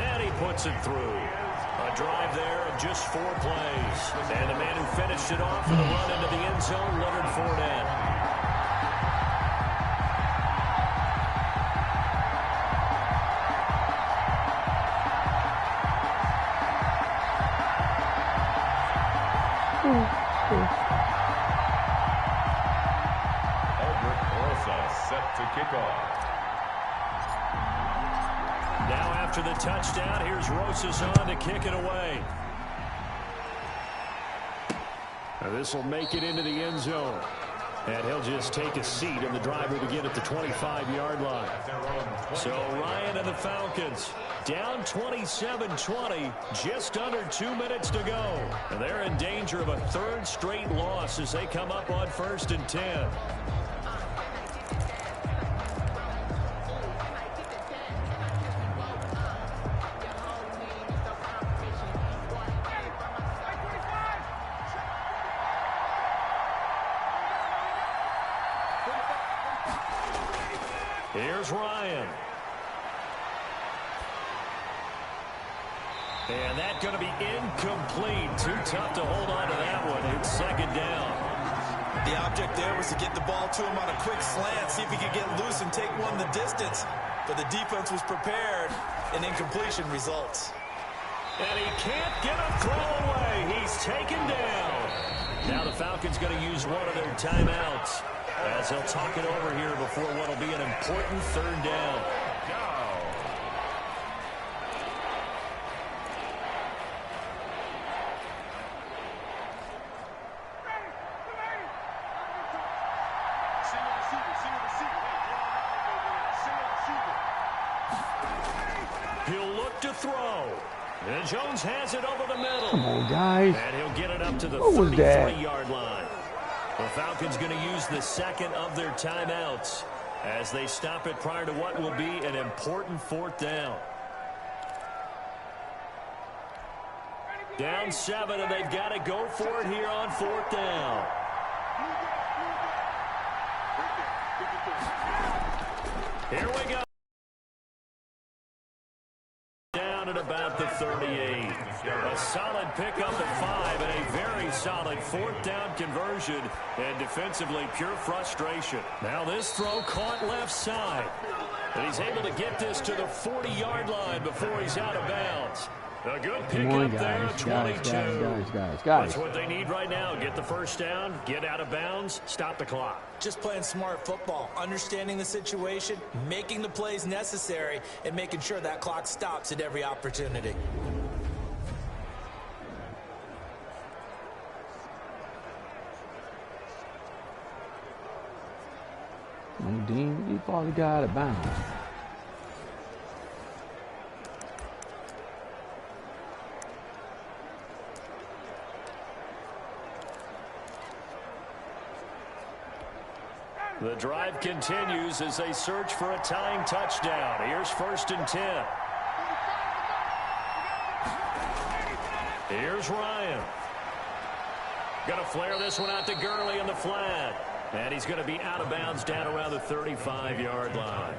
And he puts it through. A drive there of just 4 plays. And the man who finished it off with a run into the end zone, Leonard Fournette. Set to kick off. Now after the touchdown, here's Rosas on to kick it away. This will make it into the end zone. And he'll just take a seat in the driver to get at the 25-yard line. So Ryan and the Falcons down 27-20, just under 2 minutes to go. And they're in danger of a 3rd straight loss as they come up on 1st and 10. Here's Ryan. And that's going to be incomplete. Too tough to hold on to that one. It's 2nd down. The object there was to get the ball to him on a quick slant, see if he could get loose and take one the distance. But the defense was prepared. an incompletion results. And he can't get a throw away. He's taken down. Now the Falcons going to use one of their timeouts as they'll talk it over here before what will be an important third down. He'll look to throw. And Jones has it over the middle. Come on, guys. And he'll get it up to the 33-yard line. The Falcons going to use the second of their timeouts as they stop it prior to what will be an important fourth down. Down 7, and they've got to go for it here on fourth down. Here we go. Down at about the 38. A solid pickup at 5 and a very solid fourth down conversion, and defensively pure frustration. Now this throw caught left side, and he's able to get this to the 40-yard line before he's out of bounds. A good pickup there at 22. Guys. That's what they need right now. Get the first down, get out of bounds, stop the clock. Just playing smart football, understanding the situation, making the plays necessary, and making sure that clock stops at every opportunity. Dean, you probably got out of bounds. The drive continues as they search for a tying touchdown. Here's 1st and 10. Here's Ryan. Going to flare this one out to Gurley in the flat. And he's going to be out of bounds down around the 35-yard line.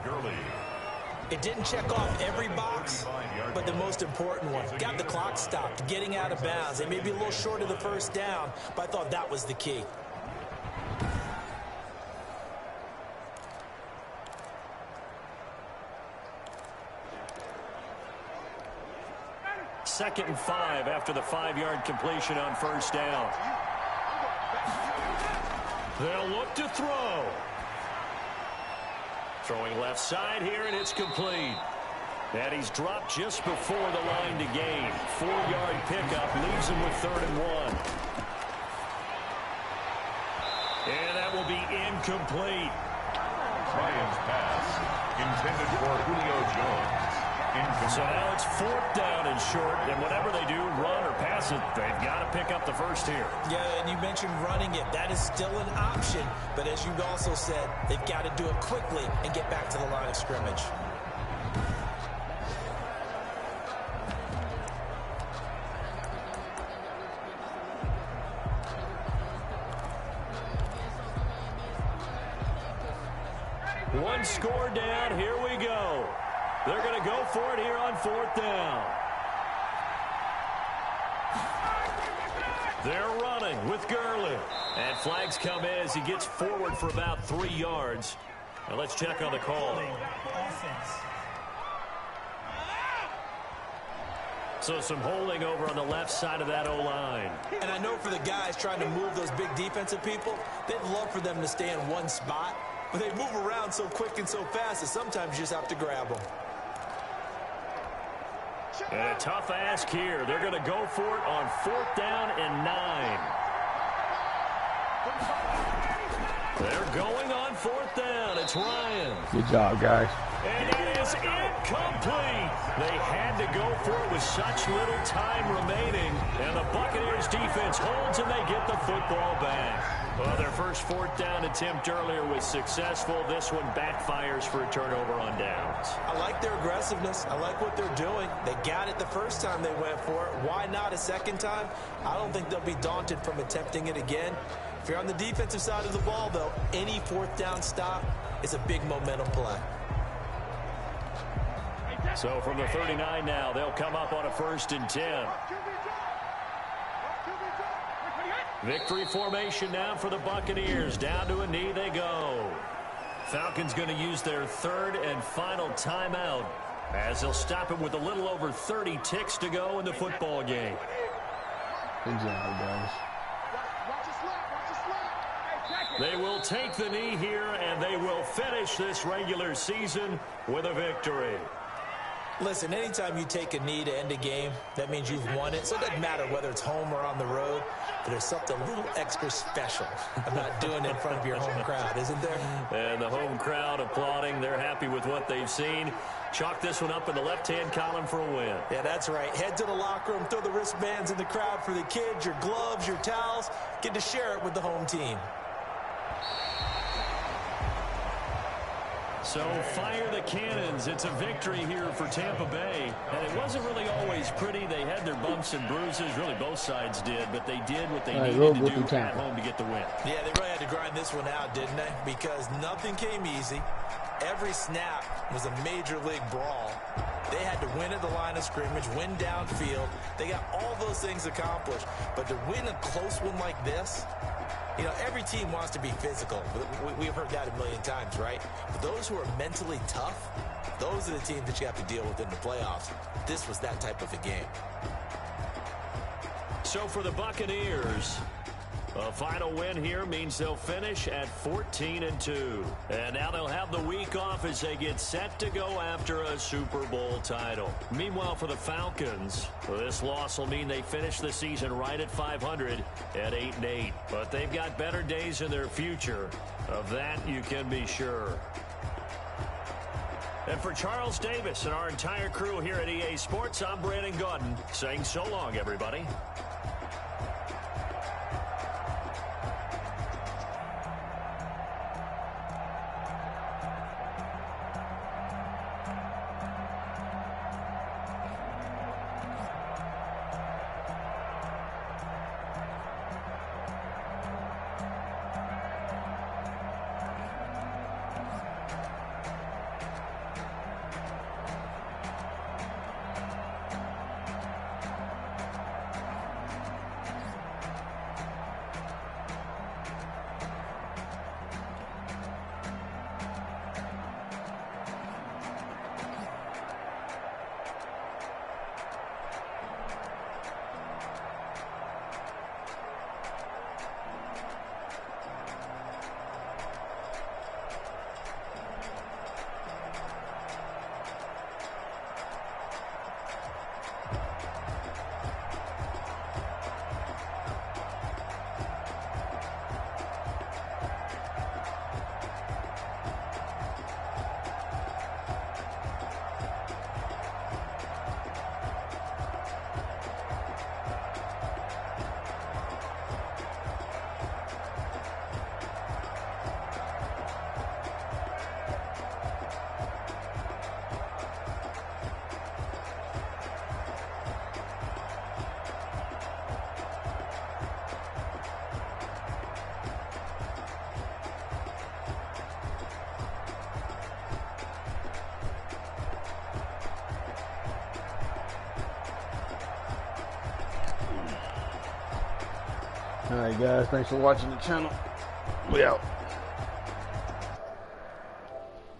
It didn't check off every box, but the most important one. Got the clock stopped, getting out of bounds. They may be a little short of the first down, but I thought that was the key. Second and 5 after the 5-yard completion on first down. They'll look to throw. Throwing left side here, and it's complete. And he's dropped just before the line to gain. 4-yard pickup leaves him with 3rd and 1. And that will be incomplete. Ryan's pass intended for Julio Jones. So now it's 4th down and short, and whatever they do, run or pass it, they've got to pick up the first here. Yeah, and you mentioned running it. That is still an option, but as you also said, they've got to do it quickly and get back to the line of scrimmage. One score down, here we go. They're going to go for it here on 4th down. They're running with Gurley. And flags come in as he gets forward for about 3 yards. Now let's check on the call. So some holding over on the left side of that O-line. And I know for the guys trying to move those big defensive people, they'd love for them to stay in one spot. But they move around so quick and so fast that sometimes you just have to grab them. And a tough ask here. They're going to go for it on 4th down and 9. They're going on 4th down. It's Ryan. Good job, guys. And it is incomplete. They had to go for it with such little time remaining. And the Buccaneers defense holds and they get the football back. Well, their first 4th down attempt earlier was successful. This one backfires for a turnover on downs. I like their aggressiveness. I like what they're doing. They got it the first time they went for it. Why not a second time? I don't think they'll be daunted from attempting it again. If you're on the defensive side of the ball, though, any 4th down stop is a big momentum play. So from the 39 now, they'll come up on a 1st and 10. Victory formation now for the Buccaneers. Down to a knee they go. Falcons going to use their 3rd and final timeout as they'll stop it with a little over 30 ticks to go in the football game. Good job, guys. They will take the knee here, and they will finish this regular season with a victory. Listen, anytime you take a knee to end a game, that means you've won it. So it doesn't matter whether it's home or on the road, but there's something a little extra special about doing it in front of your home crowd, isn't there? And the home crowd applauding. They're happy with what they've seen. Chalk this one up in the left-hand column for a win. Yeah, that's right. Head to the locker room, throw the wristbands in the crowd for the kids, your gloves, your towels. Get to share it with the home team. So fire the cannons. It's a victory here for Tampa Bay. And it wasn't really always pretty. They had their bumps and bruises. Really, both sides did. But they did what they needed to do at home to get the win. Yeah, they really had to grind this one out, didn't they? Because nothing came easy. Every snap was a major league brawl. They had to win at the line of scrimmage, win downfield. They got all those things accomplished. But to win a close one like this, you know, every team wants to be physical. We've heard that a million times, right? But those who are mentally tough, those are the teams that you have to deal with in the playoffs. This was that type of a game. So for the Buccaneers, a final win here means they'll finish at 14-2. And now they'll have the week off as they get set to go after a Super Bowl title. Meanwhile, for the Falcons, this loss will mean they finish the season right at 500 at 8-8. But they've got better days in their future. Of that, you can be sure. And for Charles Davis and our entire crew here at EA Sports, I'm Brandon Gaudin saying so long, everybody. Alright guys, thanks for watching the channel. We out.